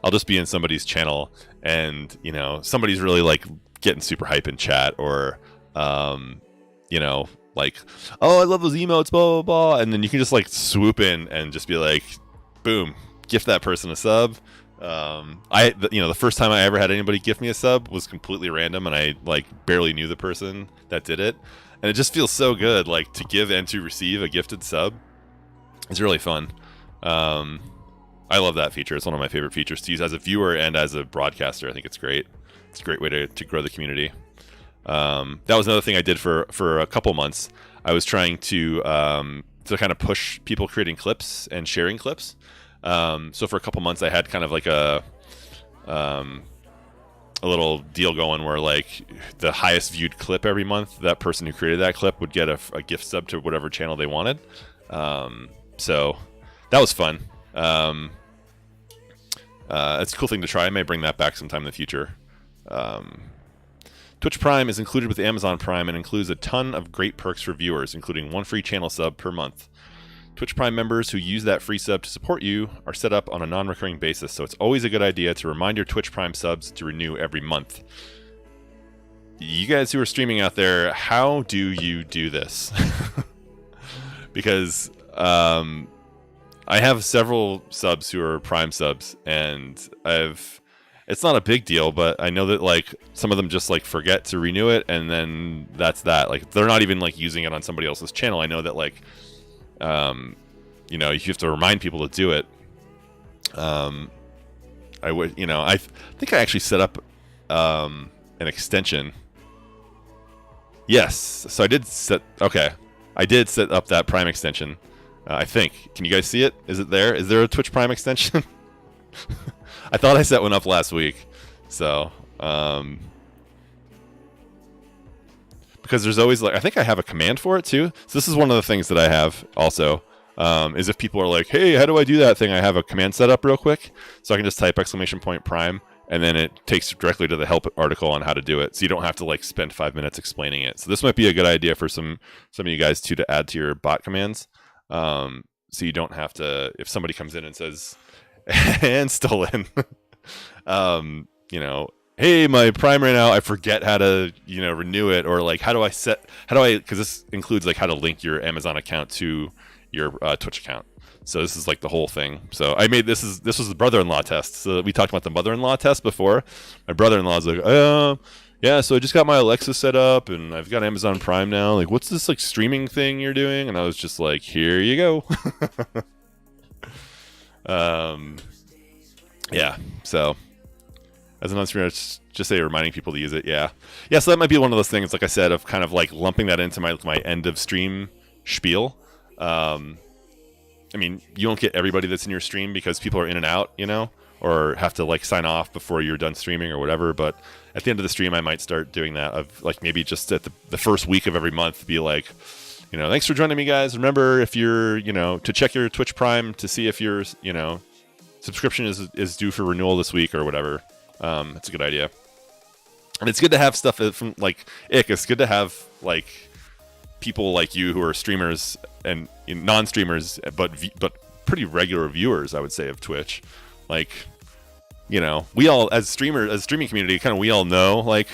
I'll just be in somebody's channel and, you know, somebody's really like getting super hype in chat, or you know, like, oh, I love those emotes, blah blah blah, and then you can just like swoop in and just be like, boom, gift that person a sub. The first time I ever had anybody gift me a sub was completely random, and I like barely knew the person that did it, and it just feels so good, like to give and to receive a gifted sub. It's really fun. I love that feature. It's one of my favorite features to use as a viewer and as a broadcaster. I think it's great. It's a great way to grow the community. That was another thing I did for a couple months. I was trying to kind of push people creating clips and sharing clips. So for a couple months, I had kind of like a little deal going where like the highest viewed clip every month, that person who created that clip would get a gift sub to whatever channel they wanted. So that was fun. It's a cool thing to try. I may bring that back sometime in the future. Twitch Prime is included with Amazon Prime and includes a ton of great perks for viewers, including 1 free channel sub per month. Twitch Prime members who use that free sub to support you are set up on a non-recurring basis, so it's always a good idea to remind your Twitch Prime subs to renew every month. You guys who are streaming out there, how do you do this? Because I have several subs who are Prime subs, and it's not a big deal, but I know that like some of them just like forget to renew it, and then that's that. Like they're not even like using it on somebody else's channel. I know that like you have to remind people to do it. I think I actually set up an extension. Yes, so I did set up that Prime extension. I think. Can you guys see it? Is it there? Is there a Twitch Prime extension? I thought I set one up last week. So, because there's always like, I think I have a command for it too. So this is one of the things that I have also, is if people are like, hey, how do I do that thing? I have a command set up real quick. So I can just type !Prime, and then it takes directly to the help article on how to do it. So you don't have to like spend 5 minutes explaining it. So this might be a good idea for some of you guys too, to add to your bot commands. So you don't have to, if somebody comes in and says, and stolen, hey, my Prime right now, I forget how to, renew it, or like, because this includes like how to link your Amazon account to your Twitch account. So this is like the whole thing. So I made this was the brother-in-law test. So we talked about the mother-in-law test before. My brother-in-law's like, yeah, so I just got my Alexa set up, and I've got Amazon Prime now. Like, what's this like streaming thing you're doing? And I was just like, here you go. Yeah. So as an on-streamer, just say reminding people to use it. Yeah. So that might be one of those things, like I said, of kind of like lumping that into my end of stream spiel. I mean, you don't get everybody that's in your stream because people are in and out, or have to like sign off before you're done streaming or whatever. But at the end of the stream, I might start doing that, of like maybe just at the first week of every month, be like, thanks for joining me, guys. Remember, if you're, to check your Twitch Prime to see if your, subscription is due for renewal this week or whatever. It's a good idea. And it's good to have stuff from like it's good to have like people like you who are streamers and non-streamers, but pretty regular viewers, I would say, of Twitch. Like, we all as streaming community, we all know like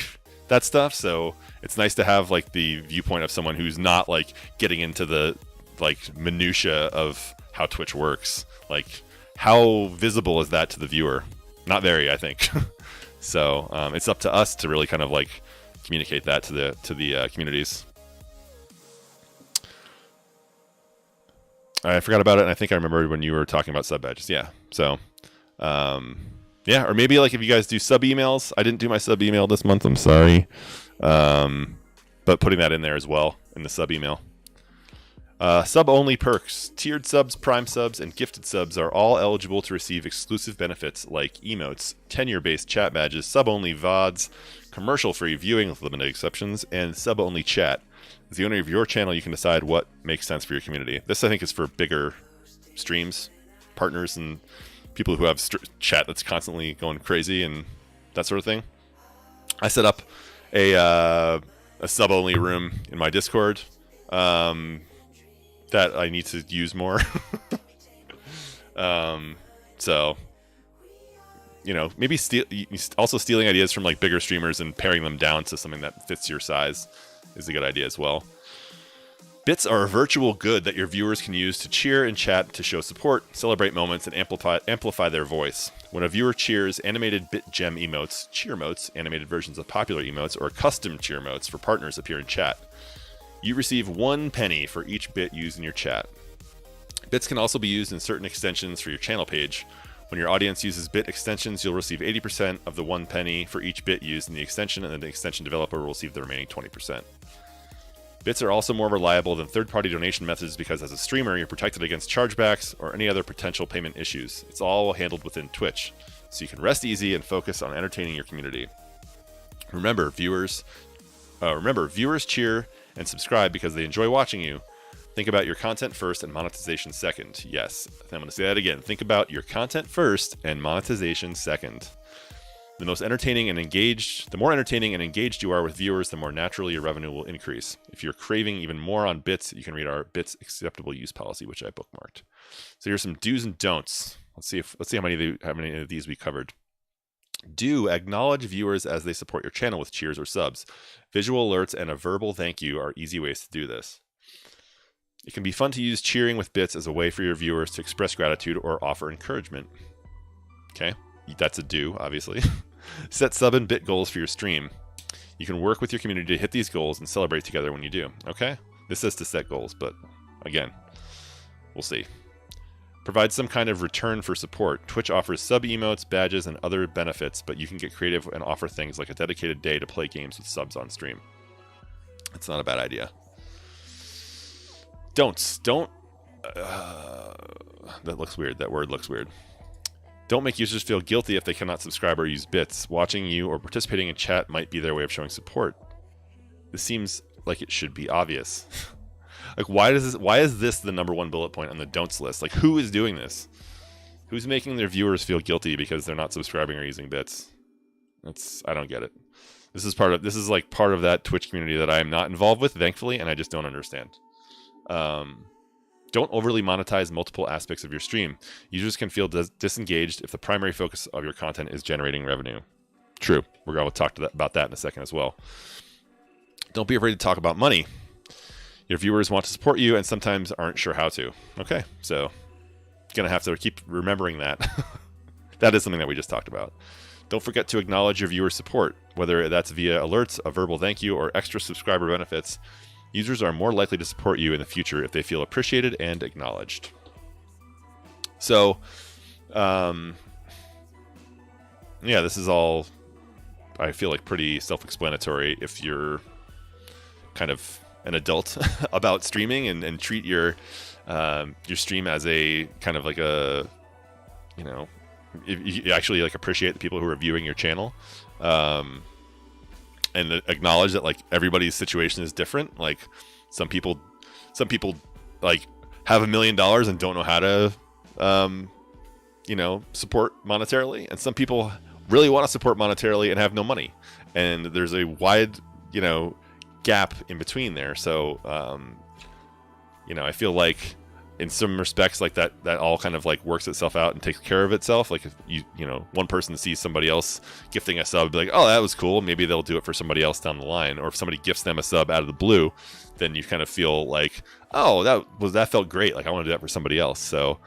that stuff. So it's nice to have like the viewpoint of someone who's not like getting into the like minutia of how Twitch works. Like, how visible is that to the viewer? Not very, I think. So it's up to us to really kind of like communicate that to the communities. I forgot about it, and I think I remember when you were talking about sub badges. Yeah. So, or maybe like if you guys do sub emails. I didn't do my sub email this month. I'm sorry. But putting that in there as well in the sub email. Sub-only perks. Tiered subs, Prime subs, and gifted subs are all eligible to receive exclusive benefits like emotes, tenure-based chat badges, sub-only VODs, commercial-free viewing with limited exceptions, and sub-only chat. As the owner of your channel, you can decide what makes sense for your community. This, I think, is for bigger streams, partners, and people who have chat that's constantly going crazy and that sort of thing. I set up a sub-only room in my Discord that I need to use more. So maybe also stealing ideas from like bigger streamers and paring them down to something that fits your size is a good idea as well. Bits are a virtual good that your viewers can use to cheer and chat, to show support, celebrate moments, and amplify their voice. When a viewer cheers, animated bit gem emotes, cheer emotes, animated versions of popular emotes, or custom cheer emotes for partners appear in chat. You receive 1 penny for each bit used in your chat. Bits can also be used in certain extensions for your channel page. When your audience uses bit extensions, you'll receive 80% of the 1 penny for each bit used in the extension, and then the extension developer will receive the remaining 20%. Bits are also more reliable than third-party donation methods because as a streamer, you're protected against chargebacks or any other potential payment issues. It's all handled within Twitch, so you can rest easy and focus on entertaining your community. Remember, viewers cheer and subscribe because they enjoy watching you. Think about your content first and monetization second. Yes, I'm going to say that again. Think about your content first and monetization second. The more entertaining and engaged you are with viewers, the more naturally your revenue will increase. If you're craving even more on bits, you can read our bits acceptable use policy, which I bookmarked. So here's some do's and don'ts. Let's see how many of these we covered. Do acknowledge viewers as they support your channel with cheers or subs. Visual alerts and a verbal thank you are easy ways to do this. It can be fun to use cheering with bits as a way for your viewers to express gratitude or offer encouragement. Okay, that's a do, obviously. Set sub and bit goals for your stream. You can work with your community to hit these goals and celebrate together when you do. Okay, this says to set goals, but again, we'll see. Provide some kind of return for support. Twitch offers sub emotes, badges, and other benefits, but you can get creative and offer things like a dedicated day to play games with subs on stream. It's not a bad idea. Don't. That looks weird. That word looks weird. Don't make users feel guilty if they cannot subscribe or use bits. Watching you or participating in chat might be their way of showing support. This seems like it should be obvious. Like, why is this the number 1 bullet point on the don'ts list? Like, who is doing this? Who's making their viewers feel guilty because they're not subscribing or using bits? I don't get it. This is part of that Twitch community that I am not involved with, thankfully, and I just don't understand. Don't overly monetize multiple aspects of your stream. Users can feel disengaged if the primary focus of your content is generating revenue. True. We're going to talk about that in a second as well. Don't be afraid to talk about money. Your viewers want to support you and sometimes aren't sure how to. Okay, so going to have to keep remembering that. That is something that we just talked about. Don't forget to acknowledge your viewer support, whether that's via alerts, a verbal thank you, or extra subscriber benefits. Users are more likely to support you in the future if they feel appreciated and acknowledged. So, this is all, I feel like, pretty self-explanatory if you're kind of an adult about streaming and treat your stream as a kind of like a, if you actually like appreciate the people who are viewing your channel. And acknowledge that like everybody's situation is different. Like some people like have $1 million and don't know how to, support monetarily, and some people really want to support monetarily and have no money. And there's a wide, gap in between there. So, I feel like in some respects, like that all kind of like works itself out and takes care of itself. Like if one person sees somebody else gifting a sub, be like, oh, that was cool. Maybe they'll do it for somebody else down the line. Or if somebody gifts them a sub out of the blue, then you kind of feel like, oh, that felt great. Like I want to do that for somebody else. So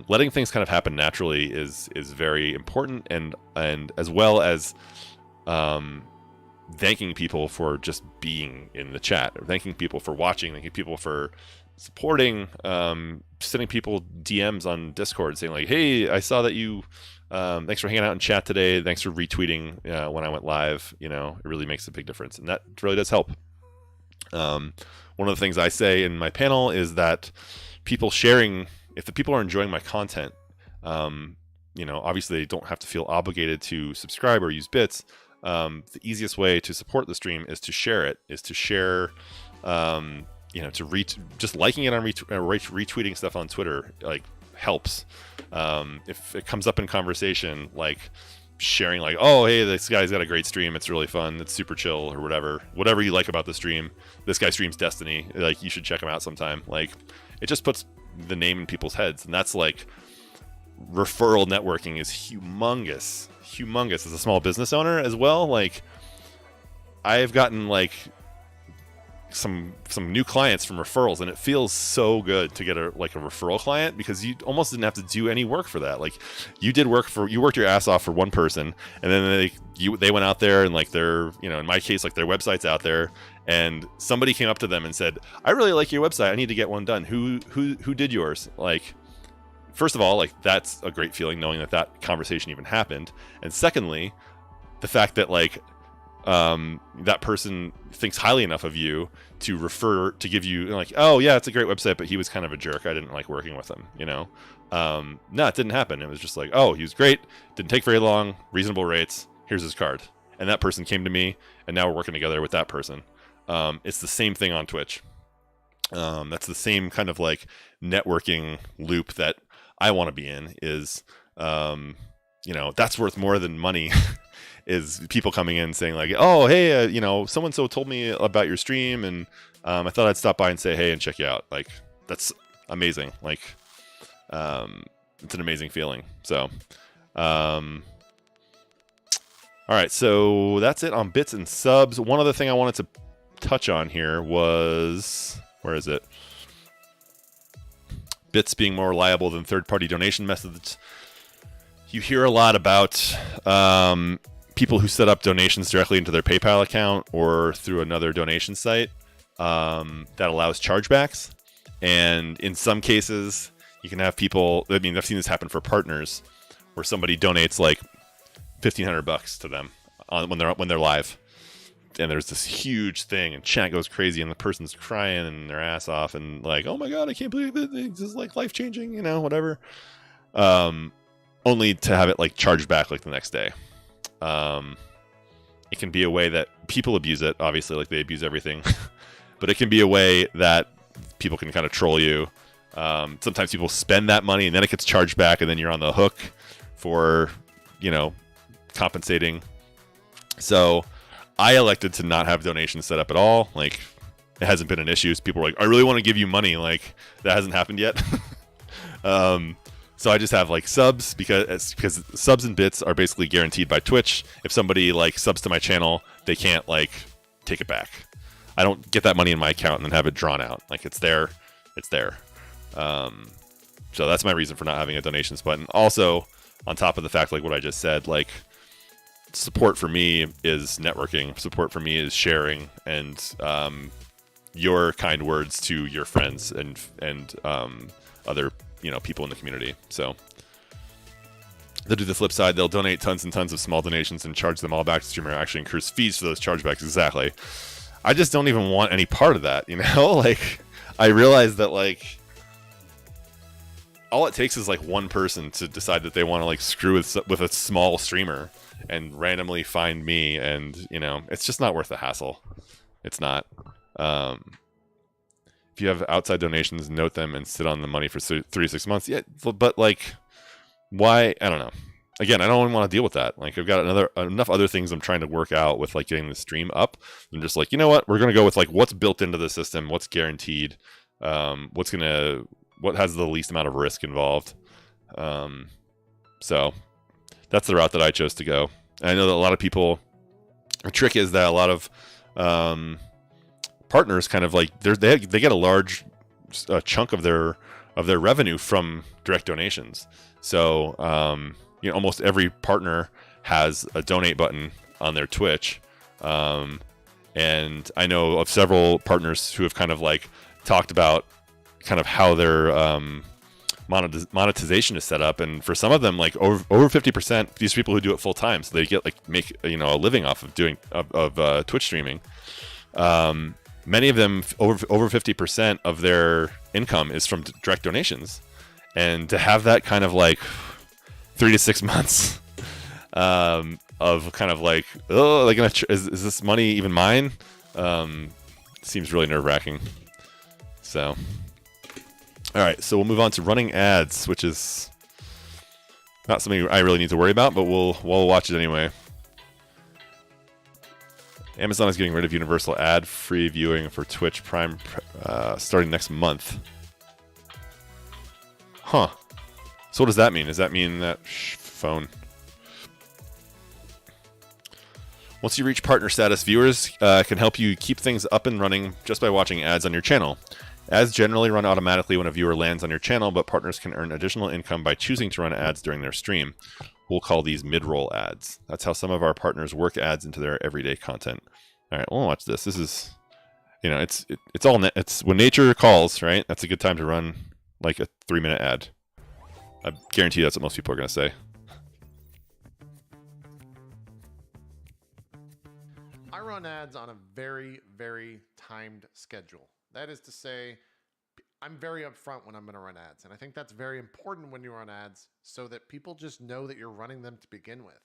letting things kind of happen naturally is very important, and as well as thanking people for just being in the chat, or thanking people for watching, thanking people for supporting, sending people DMs on Discord saying like, hey, I saw that you thanks for hanging out in chat today, thanks for retweeting when I went live. It really makes a big difference, and that really does help. One of the things I say in my panel is that people sharing, if the people are enjoying my content, obviously they don't have to feel obligated to subscribe or use bits. The easiest way to support the stream is to share it, just liking it on retweeting stuff on Twitter, like, helps. If it comes up in conversation, like sharing like, oh, hey, this guy's got a great stream, it's really fun, it's super chill, or whatever you like about the stream. This guy streams Destiny, like, you should check him out sometime. Like, it just puts the name in people's heads, and that's like referral networking is humongous as a small business owner as well. Like, I've gotten like some new clients from referrals, and it feels so good to get a referral client, because you almost didn't have to do any work for that. Like, you worked your ass off for one person, and then they went out there and like their, in my case, like their website's out there, and somebody came up to them and said, I really like your website, I need to get one done. Who did yours? Like, first of all, like, that's a great feeling knowing that conversation even happened. And secondly, the fact that like that person thinks highly enough of you to give you like, oh yeah, it's a great website, but he was kind of a jerk, I didn't like working with him, no, it didn't happen. It was just like, oh, he was great, didn't take very long, reasonable rates, here's his card. And that person came to me, and now we're working together with that person. It's the same thing on Twitch. That's the same kind of like networking loop that I want to be in, is that's worth more than money. Is people coming in saying like, oh, hey, so-and-so told me about your stream, and I thought I'd stop by and say hey and check you out. Like, that's amazing. Like, it's an amazing feeling. So, all right, so that's it on bits and subs. One other thing I wanted to touch on here was, where is it? Bits being more reliable than third-party donation methods. You hear a lot about people who set up donations directly into their PayPal account or through another donation site that allows chargebacks. And in some cases, you can have people, I mean, I've seen this happen for partners, where somebody donates like $1,500 to them when they're live. And there's this huge thing, and chat goes crazy, and the person's crying and their ass off, and like, oh my God, I can't believe it. This is like life-changing, whatever. Only to have it like charged back like the next day. It can be a way that people abuse it, obviously, like they abuse everything. But it can be a way that people can kind of troll you. Sometimes people spend that money, and then it gets charged back, and then you're on the hook for, compensating. So I elected to not have donations set up at all. Like, it hasn't been an issue. People are like, I really want to give you money. Like, that hasn't happened yet. So I just have like subs, because subs and bits are basically guaranteed by Twitch. If somebody like subs to my channel, they can't like take it back. I don't get that money in my account and then have it drawn out. Like, it's there. So that's my reason for not having a donations button. Also, on top of the fact, like what I just said, like, support for me is networking. Support for me is sharing, and your kind words to your friends and other people in the community. So they'll do the flip side. They'll donate tons and tons of small donations and charge them all back to the streamer. Actually incurs fees for those chargebacks. Exactly. I just don't even want any part of that. Like, I realize that like all it takes is like one person to decide that they want to like screw with a small streamer and randomly find me, and it's just not worth the hassle. It's not. If you have outside donations, note them and sit on the money for 3 to 6 months. Yeah, but like, why? I don't know. Again, I don't even want to deal with that. Like, I've got enough other things I'm trying to work out with like getting the stream up. I'm just like, what? We're gonna go with like what's built into the system, what's guaranteed, what has the least amount of risk involved. So that's the route that I chose to go. And I know that a lot of people. The trick is that a lot of partners kind of like they get a large chunk of their revenue from direct donations. So almost every partner has a donate button on their Twitch, and I know of several partners who have kind of like talked about kind of how their monetization is set up, and for some of them, like over 50%, these people who do it full time, so they get like make a living off of doing Twitch streaming. Many of them, over 50% of their income is from direct donations, and to have that kind of like 3 to 6 months of kind of like, oh, like is this money even mine? Seems really nerve-wracking. So, all right, so we'll move on to running ads, which is not something I really need to worry about, but we'll watch it anyway. Amazon is getting rid of universal ad-free viewing for Twitch Prime starting next month. Huh. So what does that mean? Does that mean that phone? Once you reach partner status, viewers can help you keep things up and running just by watching ads on your channel. Ads generally run automatically when a viewer lands on your channel, but partners can earn additional income by choosing to run ads during their stream. We'll call these mid-roll ads. That's how some of our partners work ads into their everyday content. All right, we'll watch this. This is, you know, it's when nature calls, right? That's a good time to run like a 3-minute ad. I guarantee that's what most people are going to say. I run ads on a very, very timed schedule. That is to say, I'm very upfront when I'm going to run ads. And I think that's very important when you run ads so that people just know that you're running them to begin with.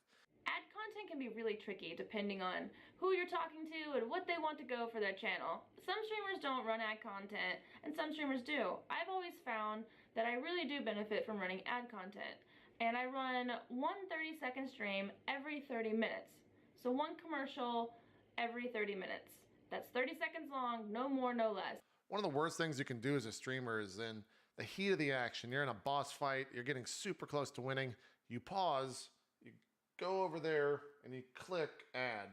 Ad content can be really tricky depending on who you're talking to and what they want to go for their channel. Some streamers don't run ad content and some streamers do. I've always found that I really do benefit from running ad content. And I run one 30-second stream every 30 minutes. So one commercial every 30 minutes. That's 30 seconds long, no more, no less. One of the worst things you can do as a streamer is in the heat of the action. You're in a boss fight, you're getting super close to winning. You pause, you go over there, and you click ad.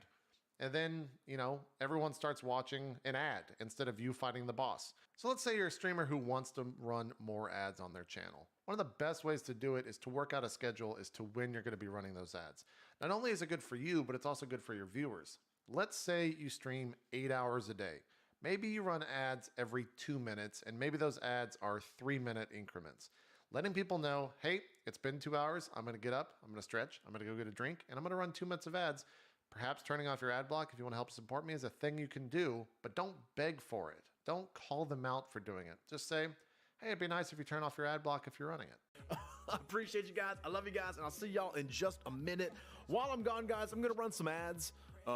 And then, you know, everyone starts watching an ad instead of you fighting the boss. So let's say you're a streamer who wants to run more ads on their channel. One of the best ways to do it is to work out a schedule as to when you're going to be running those ads. Not only is it good for you, but it's also good for your viewers. Let's say you stream 8 hours a day. Maybe you run ads every 2 minutes, and maybe those ads are 3-minute increments. Letting people know, hey, it's been 2 hours, I'm going to get up, I'm going to stretch, I'm going to go get a drink, and I'm going to run 2 minutes of ads. Perhaps turning off your ad block if you want to help support me is a thing you can do, but don't beg for it. Don't call them out for doing it. Just say, hey, it'd be nice if you turn off your ad block if you're running it. I appreciate you guys. I love you guys, and I'll see y'all in just a minute. While I'm gone, guys, I'm going to run some ads. We're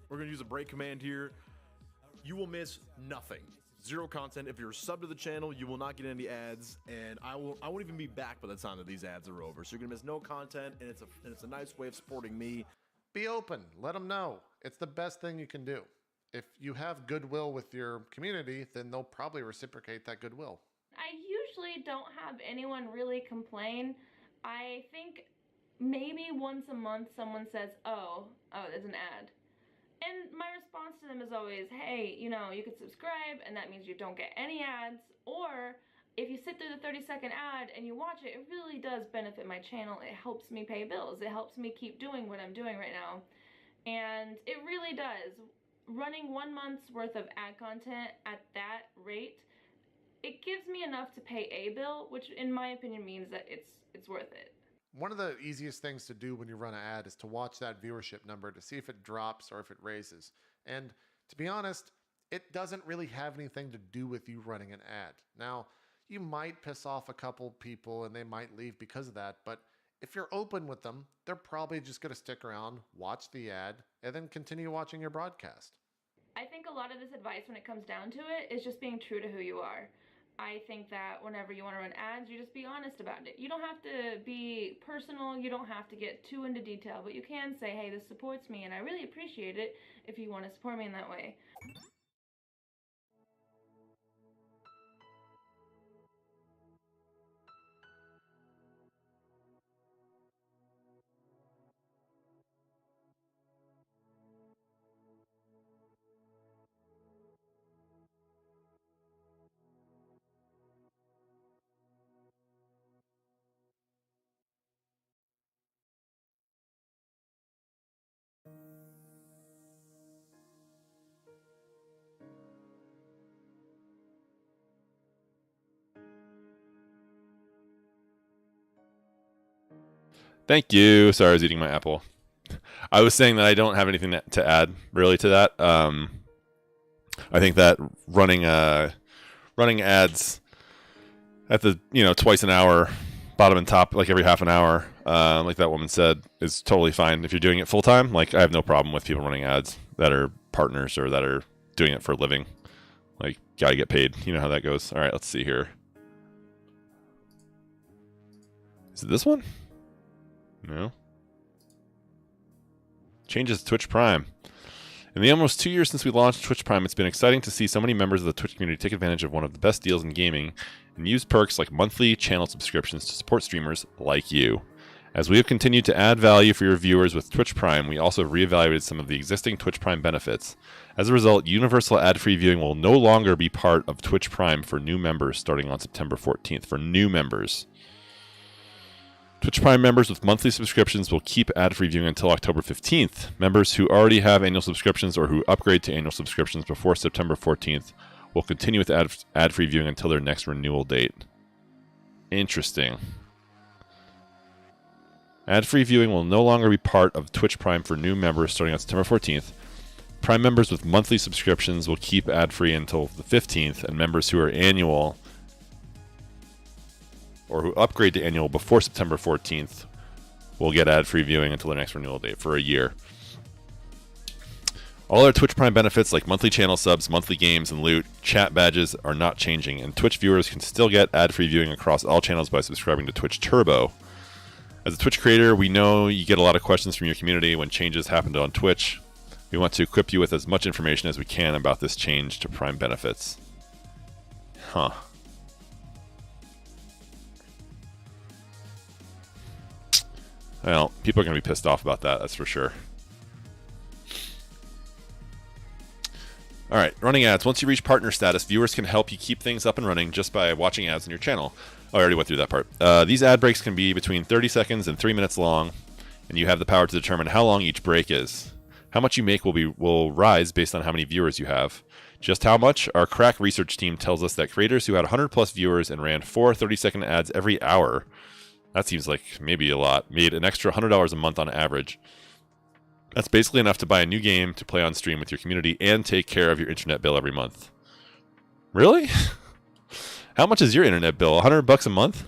going to use a break command here. You will miss nothing. Zero content. If you're a sub to the channel, you will not get any ads, and I won't even be back by the time that these ads are over. So you're gonna miss no content, and it's a nice way of supporting me. Be open. Let them know. It's the best thing you can do. If you have goodwill with your community, then they'll probably reciprocate that goodwill. I usually don't have anyone really complain. I think maybe once a month someone says, oh, there's an ad. And my response to them is always, hey, you know, you can subscribe and that means you don't get any ads. Or if you sit through the 30-second ad and you watch it, it really does benefit my channel. It helps me pay bills. It helps me keep doing what I'm doing right now. And it really does. Running 1 month's worth of ad content at that rate, it gives me enough to pay a bill, which in my opinion means that it's worth it. One of the easiest things to do when you run an ad is to watch that viewership number to see if it drops or if it raises. And to be honest, it doesn't really have anything to do with you running an ad. Now, you might piss off a couple people and they might leave because of that, but if you're open with them, they're probably just going to stick around, watch the ad, and then continue watching your broadcast. I think a lot of this advice when it comes down to it is just being true to who you are. I think that whenever you want to run ads, you just be honest about it. You don't have to be personal. You don't have to get too into detail, but you can say, hey, this supports me, and I really appreciate it if you want to support me in that way. Thank you. Sorry, I was eating my apple. I was saying that I don't have anything to add really to that. I think that running ads at the twice an hour, bottom and top, like every half an hour, like that woman said, is totally fine. If you're doing it full time, like I have no problem with people running ads that are partners or that are doing it for a living. Like, gotta get paid. You know how that goes. All right, let's see here. Is it this one? No. Changes to Twitch Prime. In the almost 2 years since we launched Twitch Prime, it's been exciting to see so many members of the Twitch community take advantage of one of the best deals in gaming and use perks like monthly channel subscriptions to support streamers like you. As we have continued to add value for your viewers with Twitch Prime, we also reevaluated some of the existing Twitch Prime benefits. As a result, universal ad-free viewing will no longer be part of Twitch Prime for new members starting on September 14th. For new members. Twitch Prime members with monthly subscriptions will keep ad-free viewing until October 15th. Members who already have annual subscriptions or who upgrade to annual subscriptions before September 14th will continue with ad-free viewing until their next renewal date. Interesting. Ad-free viewing will no longer be part of Twitch Prime for new members starting on September 14th. Prime members with monthly subscriptions will keep ad-free until the 15th, and members who are annual or who upgrade to annual before September 14th will get ad-free viewing until their next renewal date for a year. All our Twitch Prime benefits like monthly channel subs, monthly games, and loot, chat badges are not changing, and Twitch viewers can still get ad-free viewing across all channels by subscribing to Twitch Turbo. As a Twitch creator, we know you get a lot of questions from your community when changes happen on Twitch. We want to equip you with as much information as we can about this change to Prime benefits. Huh. Well, people are going to be pissed off about that, that's for sure. Alright, running ads. Once you reach partner status, viewers can help you keep things up and running just by watching ads on your channel. Oh, I already went through that part. These ad breaks can be between 30 seconds and 3 minutes long, and you have the power to determine how long each break is. How much you make will rise based on how many viewers you have. Just how much? Our crack research team tells us that creators who had 100 plus viewers and ran 4 30-second ads every hour, that seems like maybe a lot, made an extra $100 a month on average. That's basically enough to buy a new game to play on stream with your community and take care of your internet bill every month. Really? How much is your internet bill? $100 a month?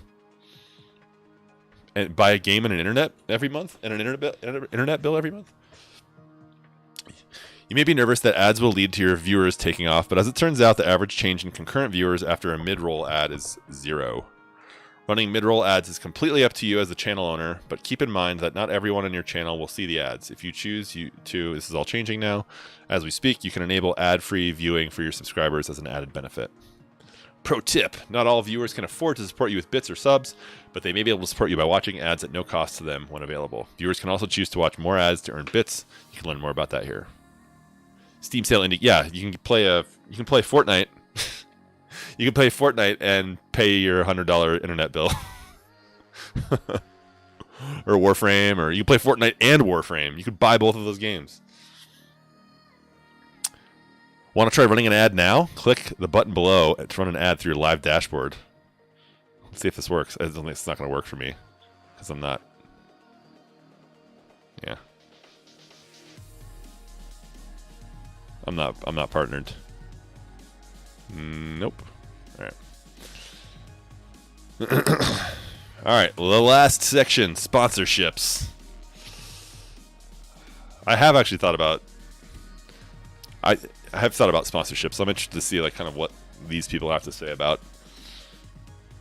And buy a game and an internet every month? And an internet bill every month? You may be nervous that ads will lead to your viewers taking off, but as it turns out, the average change in concurrent viewers after a mid-roll ad is 0. Running mid-roll ads is completely up to you as the channel owner, but keep in mind that not everyone on your channel will see the ads. If you choose to, this is all changing now. As we speak, you can enable ad-free viewing for your subscribers as an added benefit. Pro tip, not all viewers can afford to support you with bits or subs, but they may be able to support you by watching ads at no cost to them when available. Viewers can also choose to watch more ads to earn bits. You can learn more about that here. Steam sale indie, yeah, you can play Fortnite. You can play Fortnite and pay your $100 internet bill. Or Warframe, or you can play Fortnite and Warframe. You could buy both of those games. Want to try running an ad now? Click the button below to run an ad through your live dashboard. Let's see if this works. I don't think it's not going to work for me because I'm not. Yeah. I'm not partnered. Nope. All right. All right. Well, the last section, sponsorships. I have actually thought about. I have thought about sponsorships. I'm interested to see like kind of what these people have to say about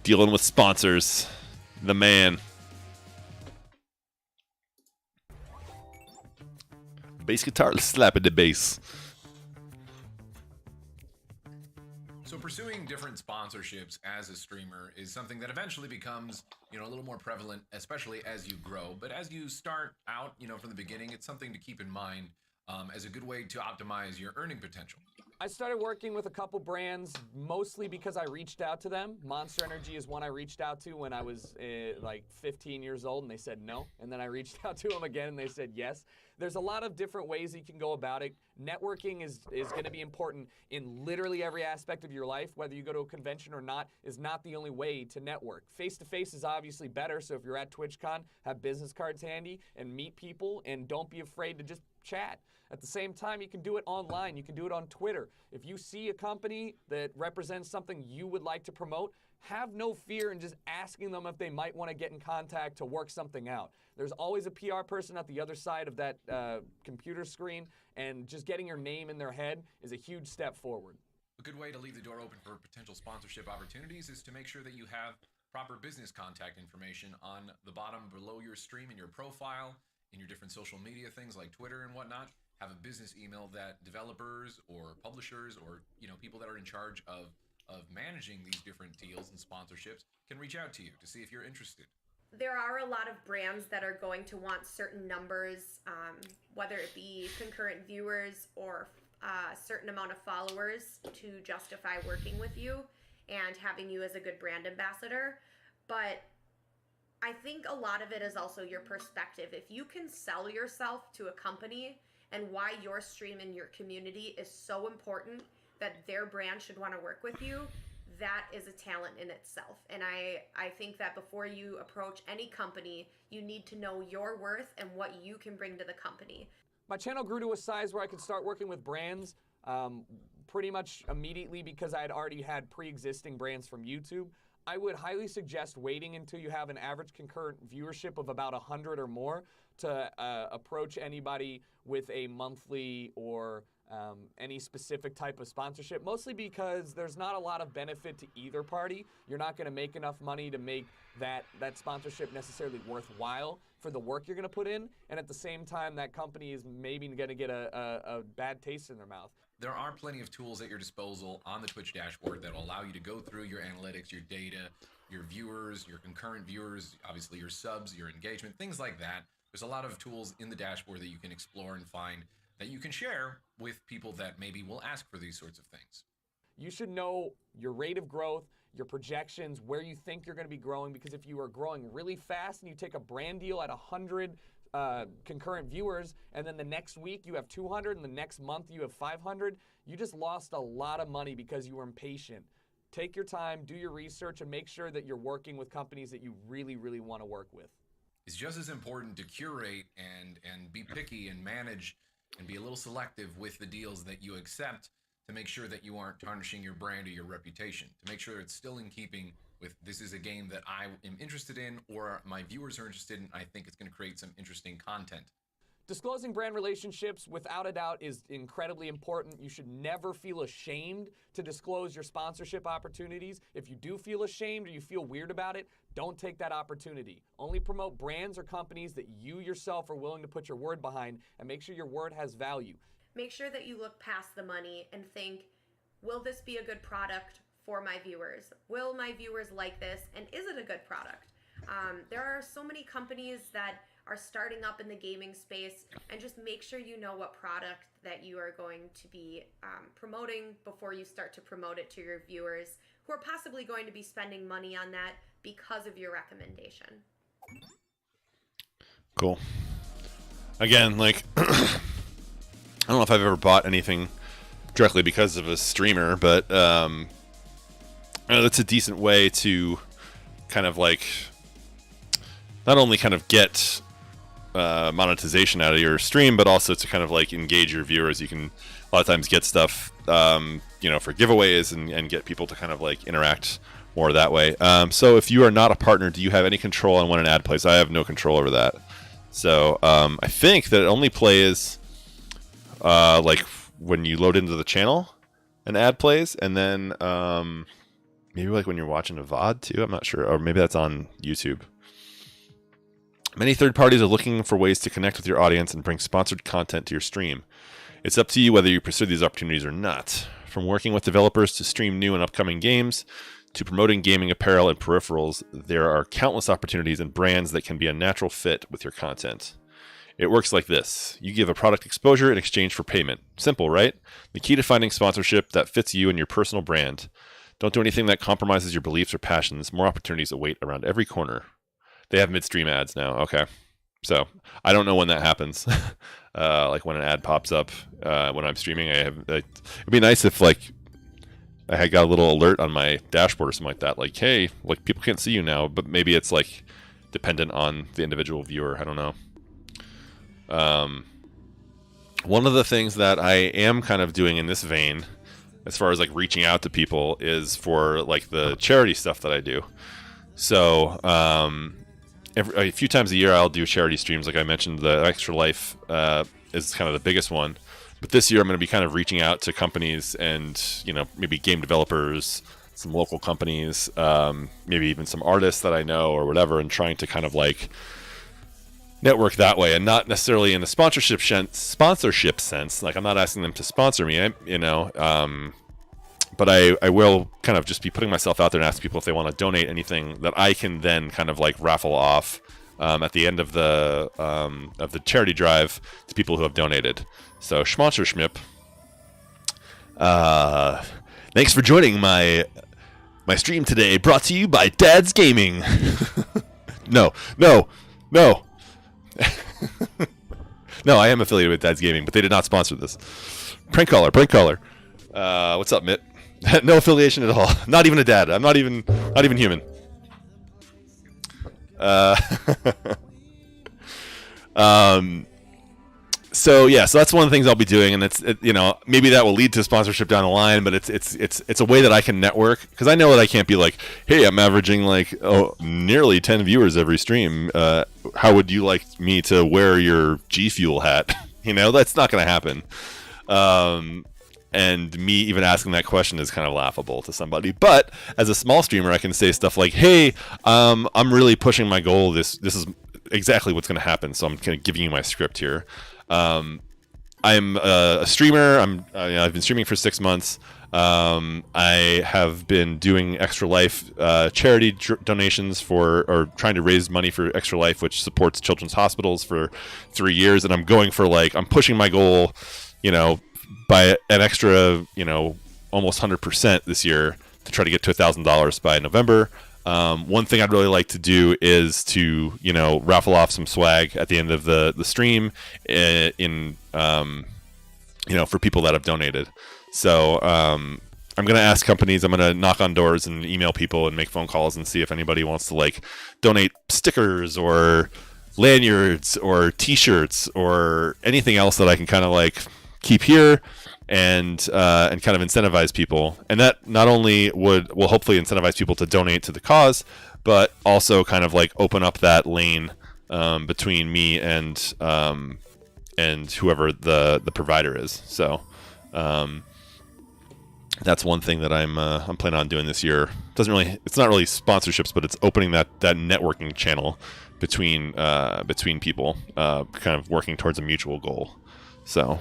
dealing with sponsors. The man. Bass guitar, slapping the bass. So pursuing different sponsorships as a streamer is something that eventually becomes, a little more prevalent, especially as you grow. But as you start out, from the beginning, it's something to keep in mind as a good way to optimize your earning potential. I started working with a couple brands mostly because I reached out to them. Monster Energy is one I reached out to when I was like 15 years old, and they said no. And then I reached out to them again, and they said yes. There's a lot of different ways you can go about it. Networking is going to be important in literally every aspect of your life. Whether you go to a convention or not is not the only way to network. Face-to-face is obviously better, so if you're at TwitchCon, have business cards handy and meet people, and don't be afraid to just chat. At the same time, you can do it online. You can do it on Twitter. If you see a company that represents something you would like to promote, have no fear in just asking them if they might want to get in contact to work something out. There's always a PR person at the other side of that computer screen, and just getting your name in their head is a huge step forward. A good way to leave the door open for potential sponsorship opportunities is to make sure that you have proper business contact information on the bottom below your stream in your profile, in your different social media things like Twitter and whatnot. Have a business email that developers or publishers or people that are in charge of of managing these different deals and sponsorships can reach out to you to see if you're interested. There are a lot of brands that are going to want certain numbers, whether it be concurrent viewers or a certain amount of followers to justify working with you and having you as a good brand ambassador. But I think a lot of it is also your perspective. If you can sell yourself to a company and why your stream in your community is so important that their brand should want to work with you, that is a talent in itself. And I think that before you approach any company, you need to know your worth and what you can bring to the company. My channel grew to a size where I could start working with brands pretty much immediately because I had already had pre-existing brands from YouTube. I would highly suggest waiting until you have an average concurrent viewership of about 100 or more to approach anybody with a monthly or any specific type of sponsorship, mostly because there's not a lot of benefit to either party. You're not going to make enough money to make that sponsorship necessarily worthwhile for the work you're going to put in, and at the same time, that company is maybe going to get a bad taste in their mouth. There are plenty of tools at your disposal on the Twitch dashboard that will allow you to go through your analytics, your data, your viewers, your concurrent viewers, obviously your subs, your engagement, things like that. There's a lot of tools in the dashboard that you can explore and find that you can share with people that maybe will ask for these sorts of things. You should know your rate of growth, your projections, where you think you're going to be growing, because if you are growing really fast and you take a brand deal at 100 concurrent viewers, and then the next week you have 200, and the next month you have 500, you just lost a lot of money because you were impatient. Take your time, do your research, and make sure that you're working with companies that you really, really want to work with. It's just as important to curate and be picky and manage and be a little selective with the deals that you accept to make sure that you aren't tarnishing your brand or your reputation, to make sure it's still in keeping with this is a game that I am interested in or my viewers are interested in. I think it's going to create some interesting content. Disclosing brand relationships, without a doubt, is incredibly important. You should never feel ashamed to disclose your sponsorship opportunities. If you do feel ashamed or you feel weird about it, don't take that opportunity. Only promote brands or companies that you yourself are willing to put your word behind, and make sure your word has value. Make sure that you look past the money and think, will this be a good product for my viewers? Will my viewers like this? And is it a good product? There are so many companies that are starting up in the gaming space, and just make sure you know what product that you are going to be promoting before you start to promote it to your viewers who are possibly going to be spending money on that because of your recommendation. Cool. Again, like, I don't know if I've ever bought anything directly because of a streamer, but I know that's a decent way to kind of like not only kind of get monetization out of your stream, but also to kind of like engage your viewers. You can a lot of times get stuff, you know, for giveaways and get people to kind of like interact more that way. So if you are not a partner, do you have any control on when an ad plays? I have no control over that. So I think that it only plays like when you load into the channel, an ad plays, and then maybe like when you're watching a VOD too. I'm not sure, or maybe that's on YouTube. Many third parties are looking for ways to connect with your audience and bring sponsored content to your stream. It's up to you whether you pursue these opportunities or not. From working with developers to stream new and upcoming games, to promoting gaming apparel and peripherals, there are countless opportunities and brands that can be a natural fit with your content. It works like this. You give a product exposure in exchange for payment. Simple, right? The key to finding sponsorship that fits you and your personal brand. Don't do anything that compromises your beliefs or passions. More opportunities await around every corner. They have midstream ads now. Okay. So I don't know when that happens. Like when an ad pops up when I'm streaming, it'd be nice if like I had got a little alert on my dashboard or something like that. Like, hey, like people can't see you now, but maybe it's like dependent on the individual viewer. I don't know. One of the things that I am kind of doing in this vein, as far as like reaching out to people, is for like the charity stuff that I do. So, a few times a year I'll do charity streams. Like I mentioned, the Extra Life is kind of the biggest one. But this year I'm going to be kind of reaching out to companies and, you know, maybe game developers, some local companies, maybe even some artists that I know or whatever, and trying to kind of like network that way, and not necessarily in the sponsorship sense. Like I'm not asking them to sponsor me, but I will kind of just be putting myself out there and ask people if they want to donate anything that I can then kind of like raffle off at the end of the charity drive to people who have donated. So Schmonzer Schmip, thanks for joining my stream today, brought to you by Dad's Gaming. No. No, I am affiliated with Dad's Gaming, but they did not sponsor this. Prank caller. What's up, Mitt? No affiliation at all. Not even a dad. I'm not even human. So that's one of the things I'll be doing, and maybe that will lead to sponsorship down the line, but it's a way that I can network, because I know that I can't be like, hey, I'm averaging like nearly 10 viewers every stream. How would you like me to wear your G Fuel hat? That's not going to happen. And me even asking that question is kind of laughable to somebody. But as a small streamer, I can say stuff like, hey, I'm really pushing my goal. This is exactly what's going to happen. So I'm kind of giving you my script here. I'm a streamer. I've been streaming for 6 months. I have been doing Extra Life charity donations or trying to raise money for Extra Life, which supports children's hospitals, for 3 years. And I'm going for I'm pushing my goal, by an extra, almost 100% this year to try to get to $1,000 by November. One thing I'd really like to do is to, raffle off some swag at the end of the stream for people that have donated. So I'm going to ask companies, I'm going to knock on doors and email people and make phone calls and see if anybody wants to donate stickers or lanyards or t-shirts or anything else that I can kind of keep here and kind of incentivize people. And that not only will hopefully incentivize people to donate to the cause, but also kind of open up that lane between me and whoever the provider is. So that's one thing that I'm planning on doing this year. It's not really sponsorships, but it's opening that networking channel between people, kind of working towards a mutual goal. So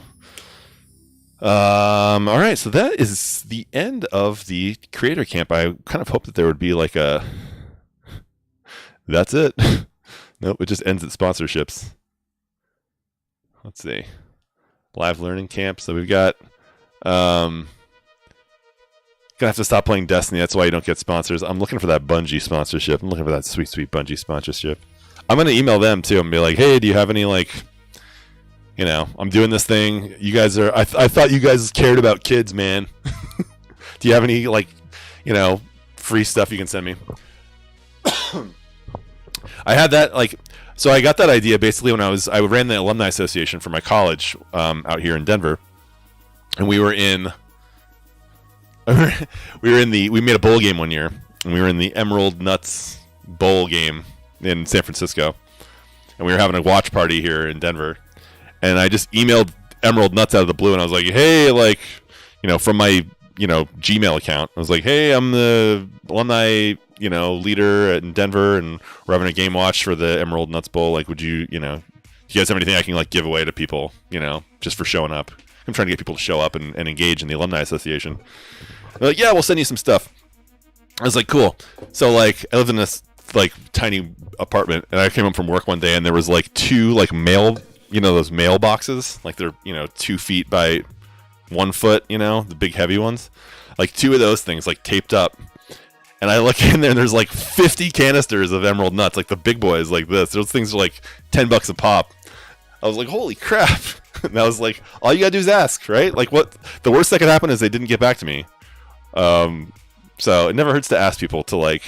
all right, so that is the end of the creator camp. I kind of hoped that there would be that's it. Nope, it just ends at sponsorships. Let's see. Live learning camp. So we've got gonna have to stop playing Destiny. That's why you don't get sponsors. I'm looking for that Bungie sponsorship. I'm looking for that sweet Bungie sponsorship. I'm gonna email them too and be like, hey, do you have any I'm doing this thing. You guys are. I thought you guys cared about kids, man. Do you have any free stuff you can send me? I had that so I got that idea basically when I ran the alumni association for my college out here in Denver, and we made a bowl game one year, and we were in the Emerald Nuts Bowl game in San Francisco, and we were having a watch party here in Denver. And I just emailed Emerald Nuts out of the blue, and I was like, hey, from my, Gmail account. I was like, hey, I'm the alumni, leader in Denver, and we're having a game watch for the Emerald Nuts Bowl. Would you, do you guys have anything I can, give away to people, just for showing up? I'm trying to get people to show up and engage in the alumni association. They're like, yeah, we'll send you some stuff. I was like, cool. So, I lived in this, tiny apartment, and I came home from work one day, and there was, two, mail those mailboxes, they're 2 feet by 1 foot, the big heavy ones, 2 of those things taped up, and I look in there and there's 50 canisters of Emerald Nuts, the big boys this. Those things are $10 a pop. I was like, holy crap. And I was like, all you gotta do is ask, right? What the worst that could happen is they didn't get back to me. So it never hurts to ask people to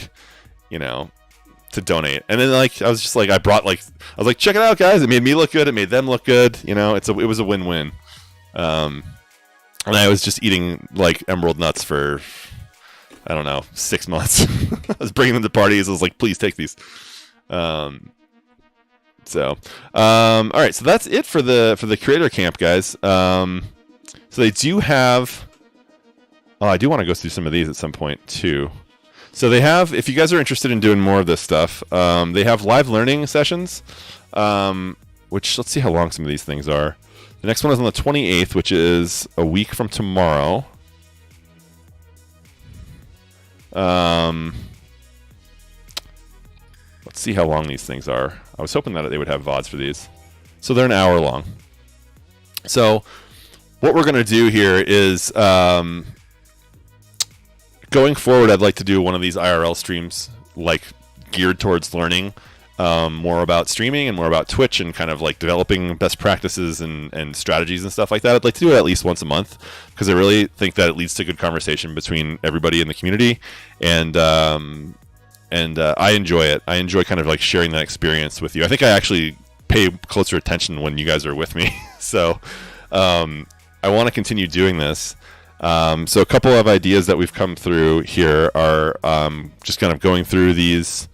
to donate. And then I was just I brought I was like, check it out, guys. It made me look good. It made them look good. It was a win-win. And I was just eating Emerald Nuts for, I don't know, 6 months. I was bringing them to parties. I was like, please take these. All right. So that's it for the creator camp, guys. So they do have, I do want to go through some of these at some point too. So they have, if you guys are interested in doing more of this stuff, they have live learning sessions, which, let's see how long some of these things are. The next one is on the 28th, which is a week from tomorrow. Let's see how long these things are. I was hoping that they would have VODs for these. So they're an hour long. So what we're going to do here is going forward, I'd like to do one of these IRL streams like geared towards learning more about streaming and more about Twitch and kind of like developing best practices and strategies and stuff like that. I'd like to do it at least once a month because I really think that it leads to good conversation between everybody in the community, and I enjoy it. I enjoy kind of like sharing that experience with you. I think I actually pay closer attention when you guys are with me. So I want to continue doing this. So a couple of ideas that we've come through here are just kind of going through these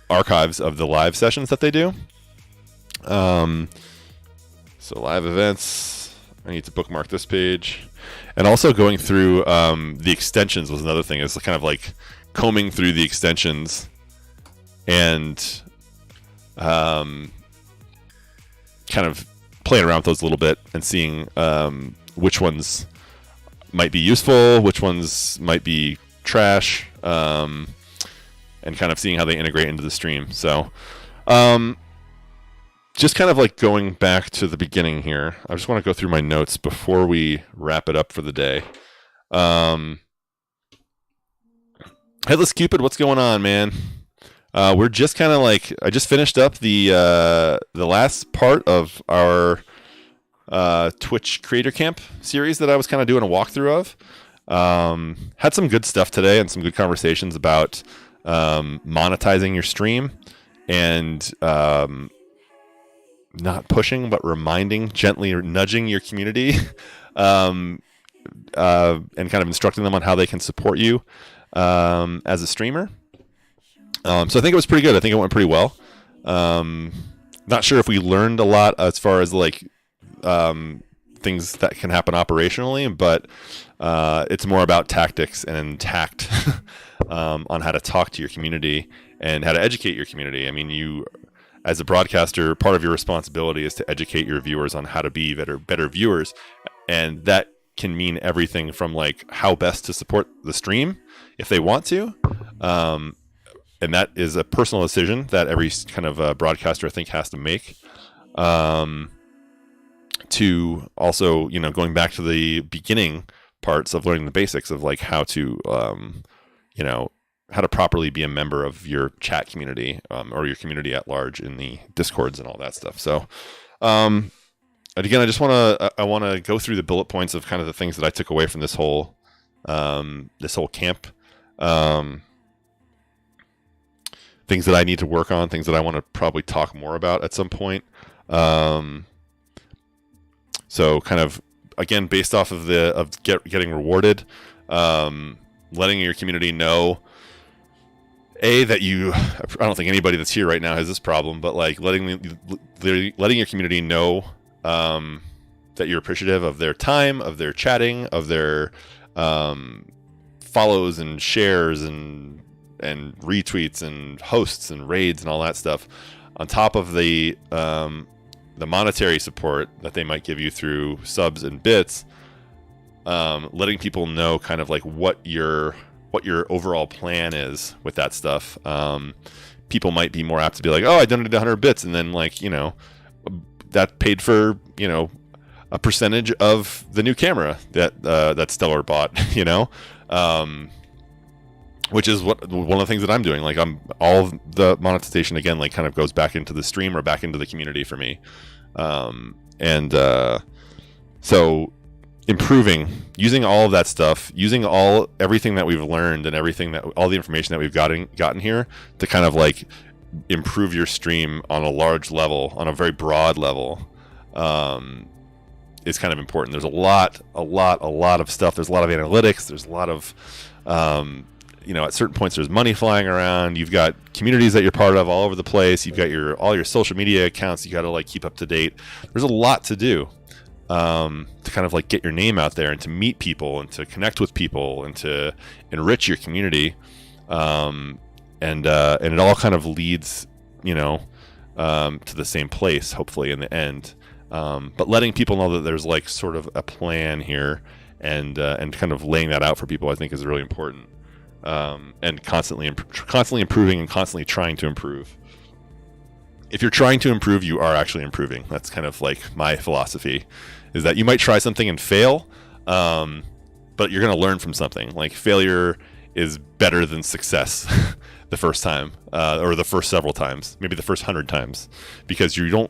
archives of the live sessions that they do. So live events, I need to bookmark this page. And also going through the extensions was another thing. It's kind of like combing through the extensions and kind of playing around with those a little bit and seeing which ones might be useful, which ones might be trash, and kind of seeing how they integrate into the stream. So just kind of like going back to the beginning here, I just want to go through my notes before we wrap it up for the day. Headless Cupid, what's going on, man? We're just kind of like, I just finished up the last part of our Twitch Creator Camp series that I was kind of doing a walkthrough of. Had some good stuff today and some good conversations about monetizing your stream and not pushing, but reminding, gently nudging your community and kind of instructing them on how they can support you as a streamer. So I think it was pretty good. I think it went pretty well. Not sure if we learned a lot as far as like things that can happen operationally, but it's more about tactics and tact on how to talk to your community and how to educate your community. I mean, you, as a broadcaster, part of your responsibility is to educate your viewers on how to be better viewers, and that can mean everything from like how best to support the stream if they want to. And that is a personal decision that every kind of broadcaster, I think, has to make. To also, you know, going back to the beginning parts of learning the basics of like how to, you know, how to properly be a member of your chat community or your community at large in the Discords and all that stuff. So, and again, I just want to go through the bullet points of kind of the things that I took away from this whole camp. Things that I need to work on, things that I want to probably talk more about at some point. So kind of, again, based off of getting rewarded, letting your community know, that I don't think anybody that's here right now has this problem, but like letting your community know that you're appreciative of their time, of their chatting, of their follows and shares and retweets and hosts and raids and all that stuff, on top of the monetary support that they might give you through subs and bits. Letting people know kind of like what your overall plan is with that stuff. People might be more apt to be like, oh, I donated 100 bits, and then like, you know, that paid for, you know, a percentage of the new camera that Stellar bought, you know. Which is one of the things that I'm doing. Like, all of the monetization, again, like kind of goes back into the stream or back into the community for me. So improving, using all of that stuff, using everything that we've learned and all the information that we've gotten here to kind of like improve your stream on a large level, on a very broad level, is kind of important. There's a lot of stuff. There's a lot of analytics. There's a lot of, you know, at certain points there's money flying around. You've got communities that you're part of all over the place. You've got all your social media accounts you got to like keep up to date. There's a lot to do to kind of like get your name out there and to meet people and to connect with people and to enrich your community. And it all kind of leads, you know, to the same place, hopefully in the end. But letting people know that there's like sort of a plan here and kind of laying that out for people, I think, is really important. and constantly improving and constantly trying to improve. If you're trying to improve, you are actually improving. That's kind of like my philosophy, is that you might try something and fail, but you're going to learn from something. Like, failure is better than success the first time, or the first several times, maybe the first 100 times, because you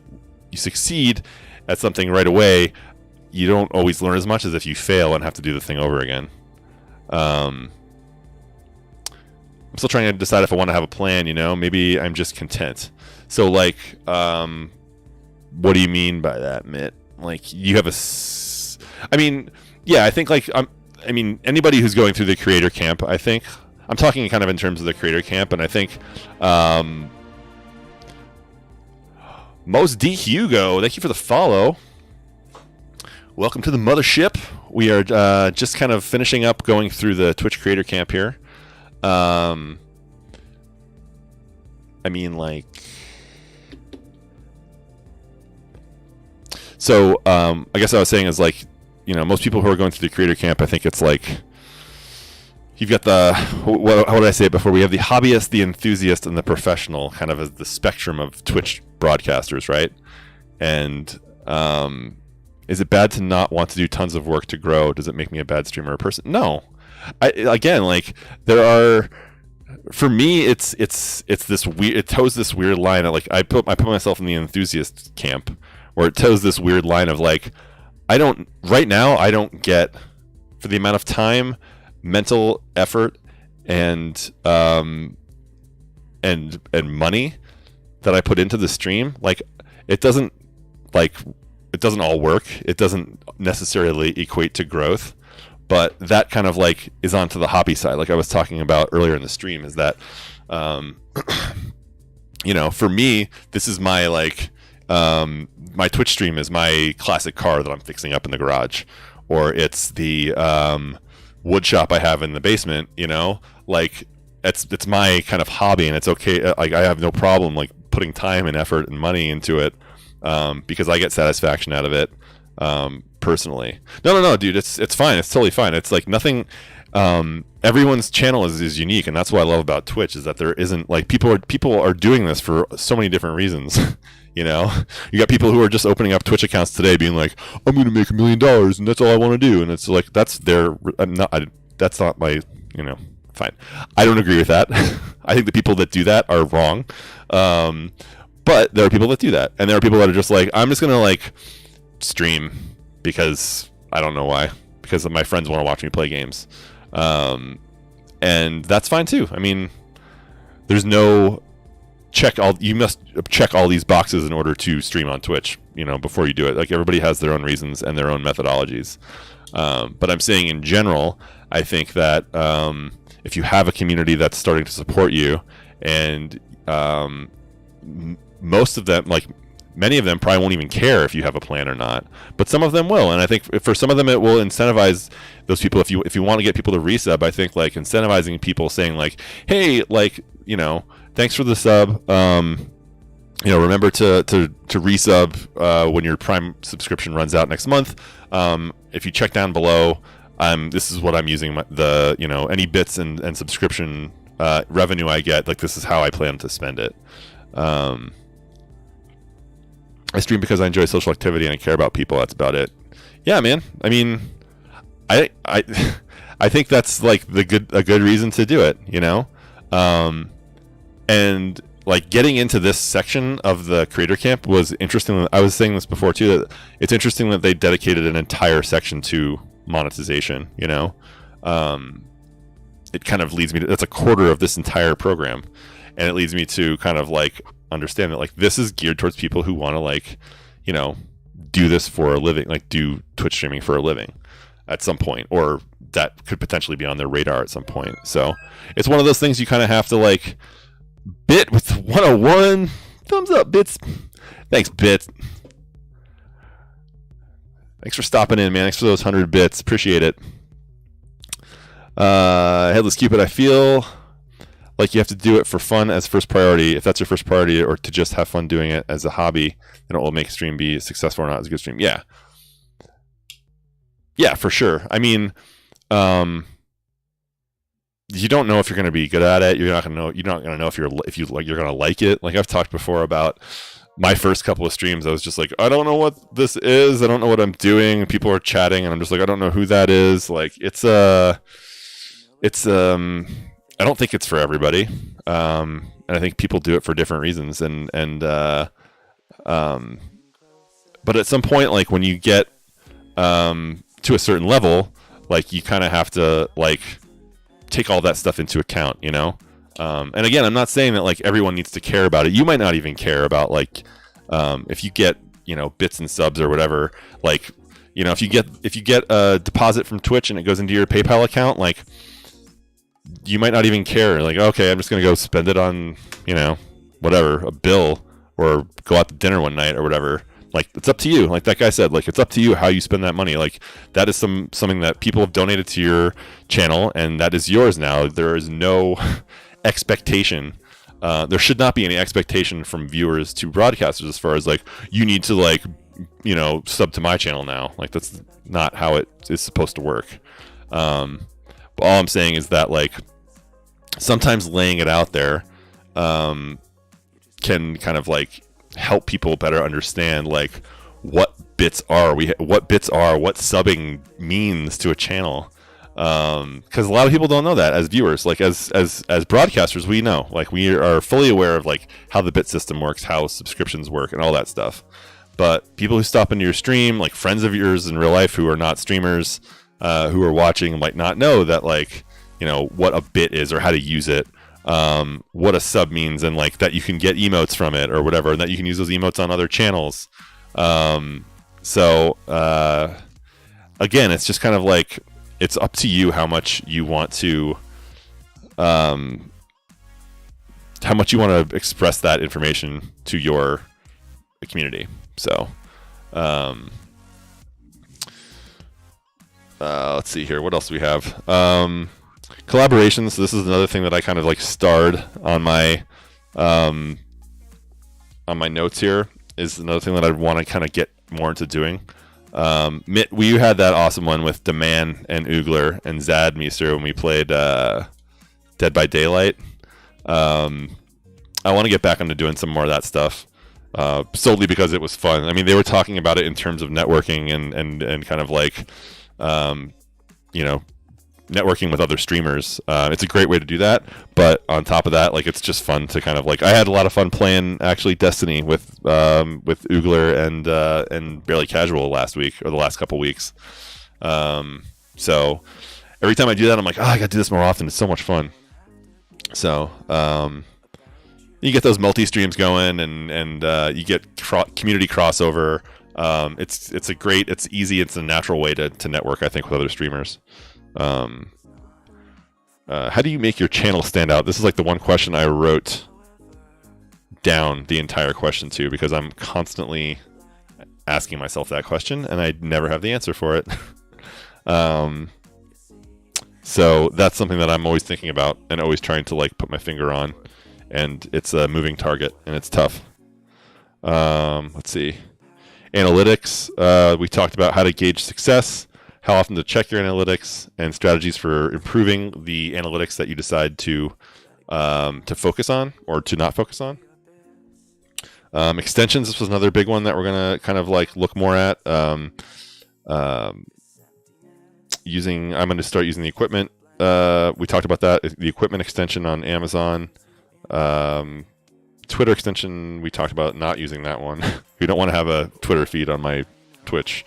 succeed at something right away. You don't always learn as much as if you fail and have to do the thing over again. I'm still trying to decide if I want to have a plan, maybe I'm just content. So, like, what do you mean by that, Mitt? Like, you have I think, like, anybody who's going through the creator camp, I think, I'm talking kind of in terms of the creator camp, and I think, Most D Hugo, thank you for the follow. Welcome to the mothership. We are just kind of finishing up going through the Twitch creator camp here. I guess I was saying is, like, most people who are going through the creator camp, I think it's like, you've got how did I say it before? We have the hobbyist, the enthusiast, and the professional, kind of as the spectrum of Twitch broadcasters, right? And is it bad to not want to do tons of work to grow? Does it make me a bad streamer or person? No. For me, it's this weird. It toes this weird line of, like, I put myself in the enthusiast camp, where it toes this weird line of, like, I don't get, for the amount of time, mental effort, and money that I put into the stream, like, it doesn't all work. It doesn't necessarily equate to growth, but that kind of, like, is onto the hobby side, like I was talking about earlier in the stream, is that for me, this is my, like, my Twitch stream is my classic car that I'm fixing up in the garage, or it's the wood shop I have in the basement, like, it's my kind of hobby, and it's okay. Like, I have no problem, like, putting time and effort and money into it, because I get satisfaction out of it, personally. No, dude, it's fine. It's totally fine. It's like nothing. Everyone's channel is unique, and that's what I love about Twitch, is that there isn't, like, people are doing this for so many different reasons. You got people who are just opening up Twitch accounts today, being like, I'm going to make $1 million, and that's all I want to do. And it's like, that's not my, fine. I don't agree with that. I think the people that do that are wrong. But there are people that do that, and there are people that are just like, I'm just going to, like, stream because I don't know why, because my friends want to watch me play games. And that's fine too. There's no you must check all these boxes in order to stream on Twitch, before you do it. Like, everybody has their own reasons and their own methodologies. But I'm saying in general, I think that if you have a community that's starting to support you, and most of them, like, many of them probably won't even care if you have a plan or not, but some of them will. And I think for some of them, it will incentivize those people. If you want to get people to resub, I think, like, incentivizing people, saying, like, hey, like, thanks for the sub. Remember to resub when your Prime subscription runs out next month. If you check down below, this is what I'm using any bits and subscription revenue I get. Like, this is how I plan to spend it. I stream because I enjoy social activity and I care about people. That's about it. Yeah, man. I think that's, like, a good reason to do it. And, like, getting into this section of the creator camp was interesting. I was saying this before too, that it's interesting that they dedicated an entire section to monetization. It kind of leads me to, that's a quarter of this entire program, and it leads me to kind of, like, understand that, like, this is geared towards people who want to, like, do this for a living, like, do Twitch streaming for a living at some point, or that could potentially be on their radar at some point. So it's one of those things you kind of have to, like, Bit with 101 thumbs up, Bits. Thanks, Bits. Thanks for stopping in, man. Thanks for those 100 bits. Appreciate it. Headless Cupid, I feel like you have to do it for fun as first priority. If that's your first priority, or to just have fun doing it as a hobby, then it will make a stream be successful or not as a good stream. Yeah. Yeah, for sure. you don't know if you're going to be good at it. You're not going to know. You're not going to know if you're going to like it. Like I've talked before about my first couple of streams, I was just like, I don't know what this is. I don't know what I'm doing. And people are chatting, and I'm just like, I don't know who that is. Like I don't think it's for everybody. And I think people do it for different reasons. But at some point, like when you get to a certain level, like you kind of have to like take all that stuff into account, you know? And again, I'm not saying that like everyone needs to care about it. You might not even care about like if you get, you know, bits and subs or whatever. Like, you know, if you get a deposit from Twitch and it goes into your PayPal account, like you might not even care. Like, okay, I'm just gonna go spend it on, you know, whatever, a bill, or go out to dinner one night or whatever. Like, it's up to you. Like that guy said, like it's up to you how you spend that money. Like that is something that people have donated to your channel, and that is yours now. There is no expectation. There should not be any expectation from viewers to broadcasters as far as like you need to like, you know, sub to my channel now. Like that's not how it is supposed to work. But all I'm saying is that like sometimes laying it out there can kind of like help people better understand like what bits are, what subbing means to a channel. Because a lot of people don't know that as viewers. Like as broadcasters, we know, like we are fully aware of like how the bit system works, how subscriptions work, and all that stuff. But people who stop into your stream, like friends of yours in real life who are not streamers, who are watching, might not know that like, you know, what a bit is or how to use it, what a sub means, and like that you can get emotes from it or whatever, and that you can use those emotes on other channels. So again, it's just kind of like, it's up to you how much you want to express that information to your community. So let's see here, what else do we have? Collaborations. This is another thing that I kind of like starred on my notes here. Is another thing that I want to kind of get more into doing. Mitt, we had that awesome one with Deman and Oogler and Zadmeester when we played Dead by Daylight. I want to get back into doing some more of that stuff, solely because it was fun. I mean, they were talking about it in terms of networking and kind of like, you know, networking with other streamers. It's a great way to do that, but on top of that, like it's just fun to kind of like, I had a lot of fun playing actually Destiny with Oogler and Barely Casual last week, or the last couple weeks. So every time I do that, I'm like, I gotta do this more often. It's so much fun. So you get those multi-streams going, and you get community crossover. It's easy, it's a natural way to network, I think, with other streamers. How do you make your channel stand out? This is like the one question I wrote down the entire question to, because I'm constantly asking myself that question and I never have the answer for it. So that's something that I'm always thinking about and always trying to like put my finger on, and it's a moving target and it's tough. Let's see. Analytics. We talked about how to gauge success, how often to check your analytics, and strategies for improving the analytics that you decide to focus on or to not focus on. Extensions. This was another big one that we're gonna kind of like look more at. I'm going to start using the equipment. We talked about that. The equipment extension on Amazon. Twitter extension, we talked about not using that one. We don't want to have a Twitter feed on my Twitch.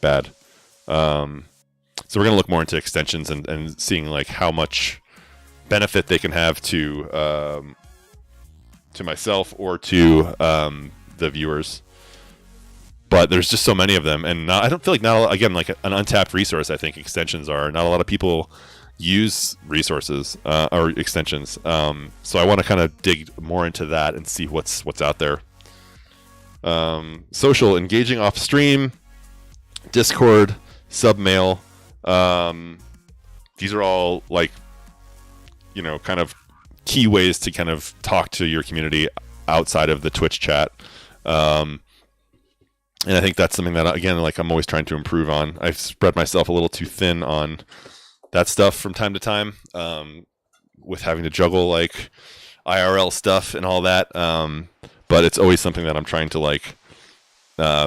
Bad. So we're going to look more into extensions and seeing like how much benefit they can have to myself or to the viewers. But there's just so many of them, and I don't feel like like an untapped resource. I think extensions are. Not a lot of people use resources or extensions. So I want to kind of dig more into that and see what's out there. Social, engaging off stream, Discord, submail. These are all like, you know, kind of key ways to kind of talk to your community outside of the Twitch chat. And I think that's something that, again, like I'm always trying to improve on. I've spread myself a little too thin on that stuff from time to time. with having to juggle like IRL stuff and all that. But it's always something that I'm trying to like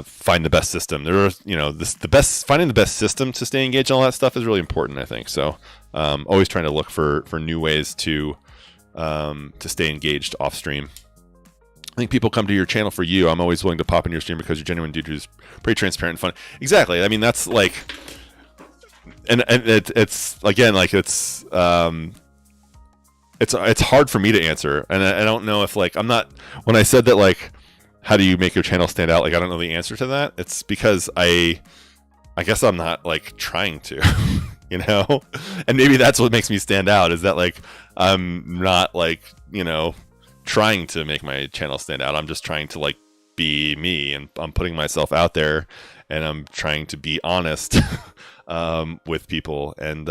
find the best system. There are, finding the best system to stay engaged and all that stuff is really important, I think. So always trying to look for new ways to stay engaged off stream. I think people come to your channel for you. I'm always willing to pop in your stream because you're a genuine dude who's pretty transparent and fun. Exactly. I mean, that's like, and it's again, like it's hard for me to answer. And I don't know if like, when I said that, like, how do you make your channel stand out? Like, I don't know the answer to that. It's because I guess I'm not like trying to, and maybe that's what makes me stand out, is that like, I'm not like, trying to make my channel stand out. I'm just trying to like be me, and I'm putting myself out there, and I'm trying to be honest with people and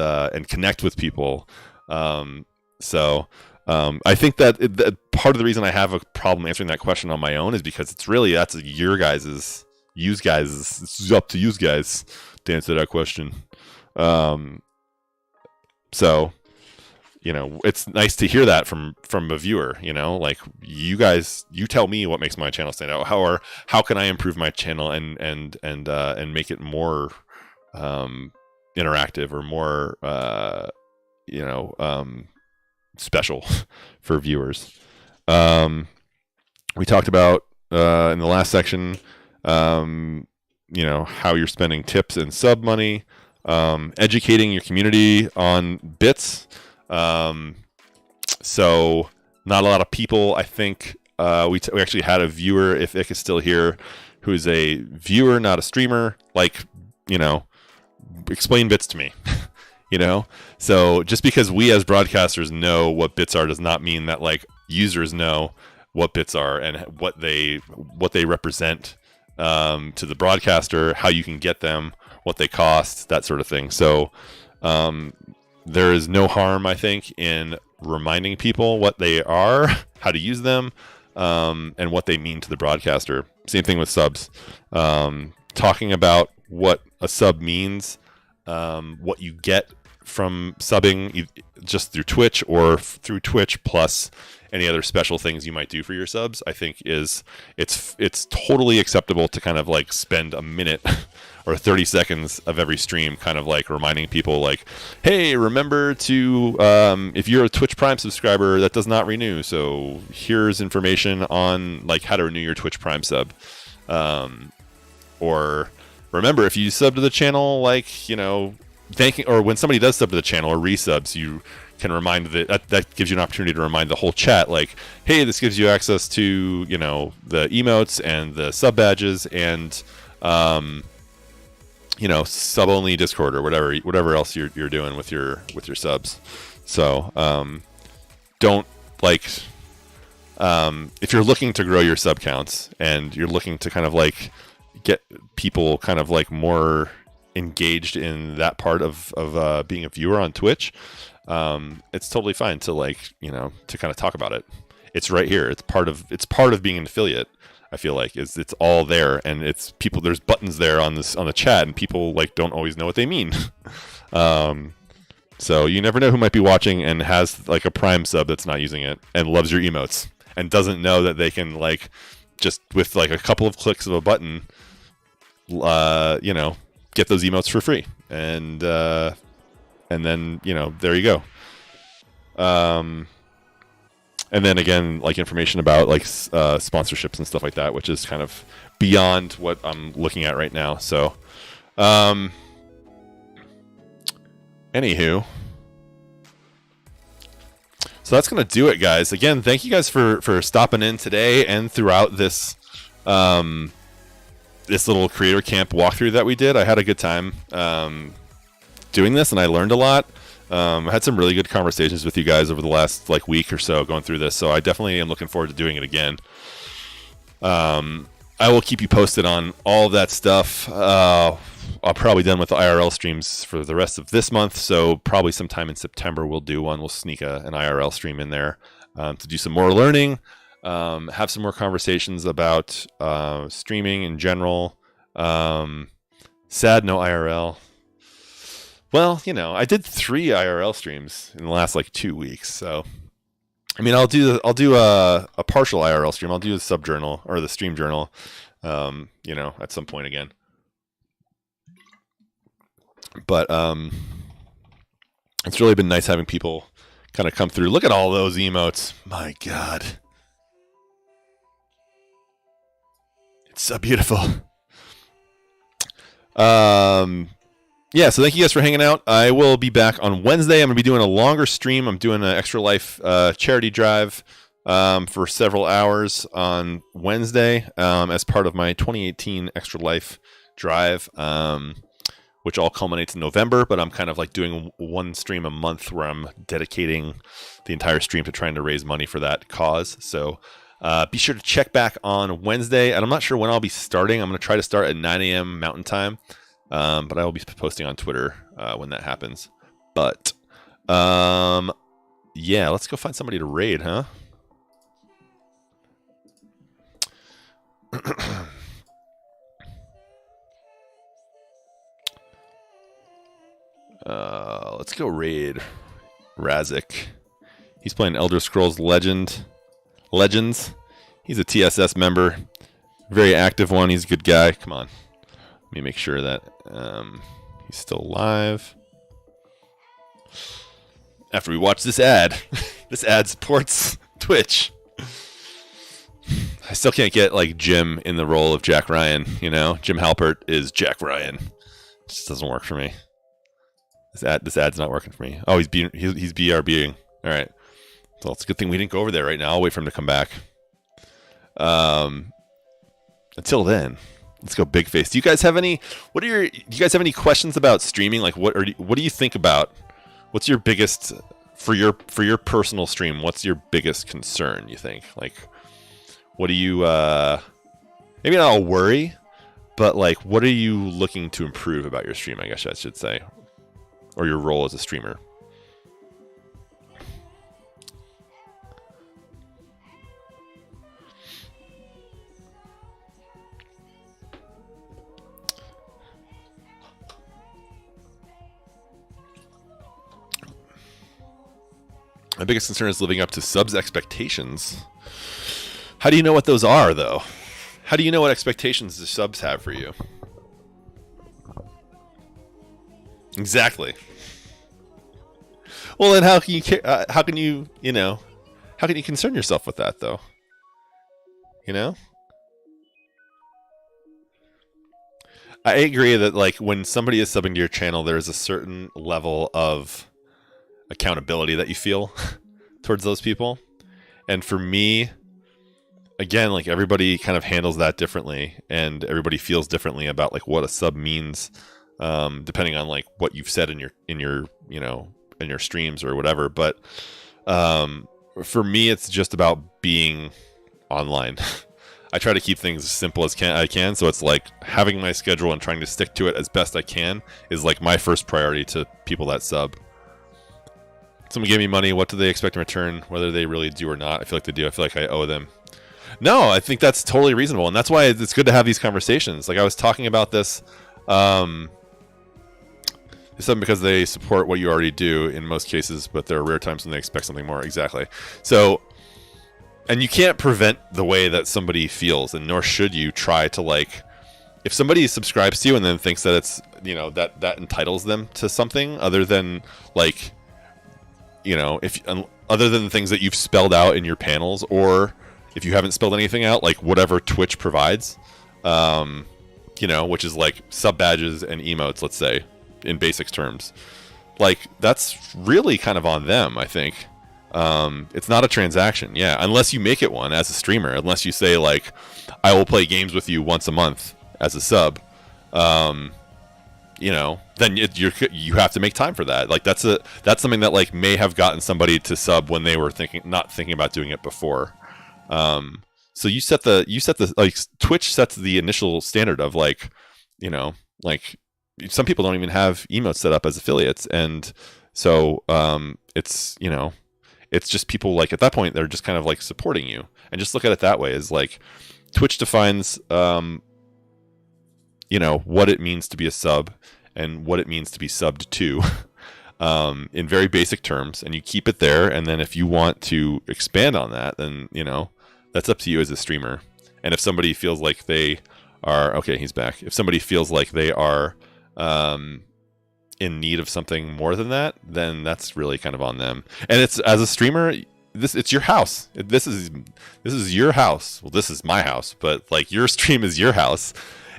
connect with people. So I think that part of the reason I have a problem answering that question on my own is because it's really, it's up to you guys to answer that question. So it's nice to hear that from a viewer, like you guys, you tell me what makes my channel stand out. How can I improve my channel and make it more interactive or more special for viewers. We talked about in the last section, how you're spending tips and sub money, educating your community on bits. So not a lot of people, I think, we actually had a viewer, if Ick is still here, who's a viewer, not a streamer, like, explain bits to me. So just because we as broadcasters know what bits are does not mean that like users know what bits are and what they represent to the broadcaster, how you can get them, what they cost, that sort of thing. So there is no harm, I think, in reminding people what they are, how to use them, and what they mean to the broadcaster. Same thing with subs. Talking about what a sub means, what you get from subbing just through Twitch or through Twitch plus any other special things you might do for your subs, I think it's totally acceptable to kind of like spend a minute or 30 seconds of every stream kind of like reminding people like, hey, remember to if you're a Twitch Prime subscriber, that does not renew, so here's information on like how to renew your Twitch Prime sub. Or remember, if you sub to the channel, like, thanking, or when somebody does sub to the channel or resubs, you can remind that gives you an opportunity to remind the whole chat, like, hey, this gives you access to the emotes and the sub badges and sub only Discord or whatever else you're doing with your subs. So don't like if you're looking to grow your sub counts and you're looking to kind of like get people kind of like more engaged in that part of being a viewer on Twitch, it's totally fine to like to kind of talk about it. It's right here. It's part of being an affiliate. I feel like it's all there, and it's people. There's buttons there on the chat, and people like don't always know what they mean. So you never know who might be watching and has like a Prime sub that's not using it and loves your emotes and doesn't know that they can like just with like a couple of clicks of a button, get those emotes for free, and then there you go. And then again, like information about like sponsorships and stuff like that, which is kind of beyond what I'm looking at right now. So, anywho, so that's gonna do it, guys. Again, thank you guys for stopping in today and throughout this this little creator camp walkthrough that we did. I had a good time doing this, and I learned a lot. I had some really good conversations with you guys over the last like week or so going through this, so I definitely am looking forward to doing it again. I will keep you posted on all of that stuff. I'll probably done with the IRL streams for the rest of this month, so probably sometime in September we'll do one. We'll sneak an IRL stream in there to do some more learning, have some more conversations about streaming in general. Sad no IRL. Well, you know, I did 3 IRL streams in the last like 2 weeks, so I mean, I'll do a partial IRL stream. I'll do the sub journal or the stream journal, you know, at some point again. But it's really been nice having people kind of come through. Look at all those emotes. My God. It's so beautiful. Yeah, so thank you guys for hanging out. I will be back on Wednesday. I'm going to be doing a longer stream. I'm doing an Extra Life charity drive for several hours on Wednesday as part of my 2018 Extra Life drive, which all culminates in November, but I'm kind of like doing one stream a month where I'm dedicating the entire stream to trying to raise money for that cause. So be sure to check back on Wednesday, and I'm not sure when I'll be starting. I'm going to try to start at 9 a.m. Mountain Time. But I will be posting on Twitter when that happens. But yeah, let's go find somebody to raid, huh? Let's go raid Razik. He's playing Elder Scrolls Legends. He's a TSS member, very active one. He's a good guy. Come on. Let me make sure that he's still alive. After we watch this ad, this ad supports Twitch. I still can't get like Jim in the role of Jack Ryan. You know, Jim Halpert is Jack Ryan. It just doesn't work for me. This ad's not working for me. Oh, he's BRBing. All right. Well, it's a good thing we didn't go over there right now. I'll wait for him to come back. Until then. Let's go big face. Do you guys have any? Do you guys have any questions about streaming? Like, what do you think about? What's your biggest for your personal stream? What's your biggest concern? You think? Like, what do you? Maybe not a worry, but like, what are you looking to improve about your stream? I guess I should say, or your role as a streamer. My biggest concern is living up to subs' expectations. How do you know what those are, though? How do you know what expectations the subs have for you? Exactly. Well, then how can you concern yourself with that, though? You know? I agree that like when somebody is subbing to your channel, there's a certain level of accountability that you feel towards those people. And for me, again, like everybody kind of handles that differently, and everybody feels differently about like what a sub means, depending on like what you've said in your streams or whatever. But for me, it's just about being online. I try to keep things as simple as I can. So it's like having my schedule and trying to stick to it as best I can is like my first priority to people that sub. Someone gave me money. What do they expect in return? Whether they really do or not, I feel like they do. I feel like I owe them. No, I think that's totally reasonable, and that's why it's good to have these conversations. Like I was talking about this, it's something because they support what you already do in most cases, but there are rare times when they expect something more. Exactly. So, and you can't prevent the way that somebody feels, and nor should you try to like. If somebody subscribes to you and then thinks that it's that entitles them to something other than like. Other than the things that you've spelled out in your panels, or if you haven't spelled anything out, like whatever Twitch provides, which is like sub badges and emotes, let's say, in basic terms, like that's really kind of on them, I think. It's not a transaction, yeah, unless you make it one as a streamer, unless you say like, I will play games with you once a month as a sub. Then you have to make time for that. Like that's something that like may have gotten somebody to sub when they were not thinking about doing it before. So you set the like Twitch sets the initial standard of like, like some people don't even have emotes set up as affiliates, and so it's just people like at that point they're just kind of like supporting you, and just look at it that way is like Twitch defines what it means to be a sub, and what it means to be subbed to in very basic terms, and you keep it there. And then if you want to expand on that, then, you know, that's up to you as a streamer. And if somebody feels like they are, okay, he's back. If somebody feels like they are in need of something more than that, then that's really kind of on them. And it's, as a streamer, it's your house. This is your house. Well, this is my house, but like your stream is your house.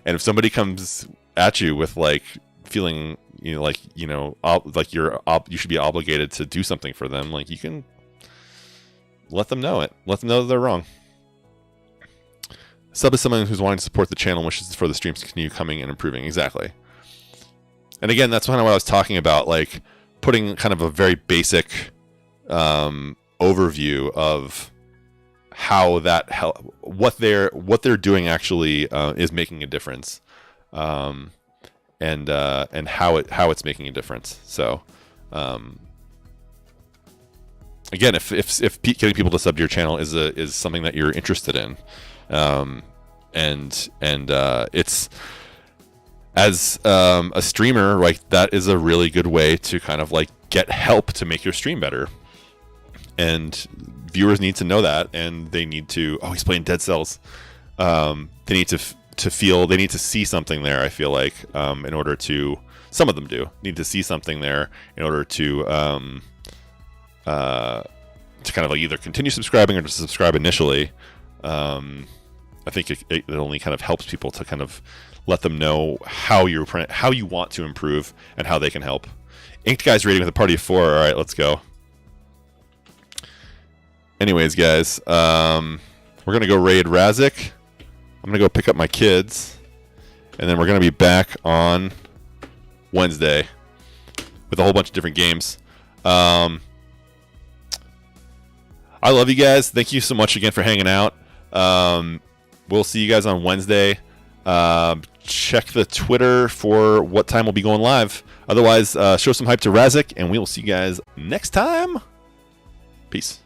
And if somebody comes at you with like feeling, you know, like, you know, like you should be obligated to do something for them, like you can let them know it. Let them know that they're wrong. Sub is someone who's wanting to support the channel and wishes for the streams to continue coming and improving. Exactly. And again, that's kind of what I was talking about, like putting kind of a very basic overview of how that what they're doing actually is making a difference, and how it's making a difference. So again, if getting people to sub to your channel is something that you're interested in, and it's, as a streamer, like that is a really good way to kind of like get help to make your stream better. And viewers need to know that, and they need to, oh, he's playing Dead Cells. They need to feel, they need to see something there, I feel like, in order to, some of them do, need to see something there in order to kind of like either continue subscribing or to subscribe initially. I think it only kind of helps people to kind of let them know how you want to improve and how they can help. Inked Guy's rating with a party of 4. All right, let's go. Anyways, guys, we're gonna go raid Razik. I'm gonna go pick up my kids, and then we're gonna be back on Wednesday with a whole bunch of different games. I love you guys. Thank you so much again for hanging out. We'll see you guys on Wednesday. Check the Twitter for what time we'll be going live. Otherwise, show some hype to Razik, and we will see you guys next time. Peace.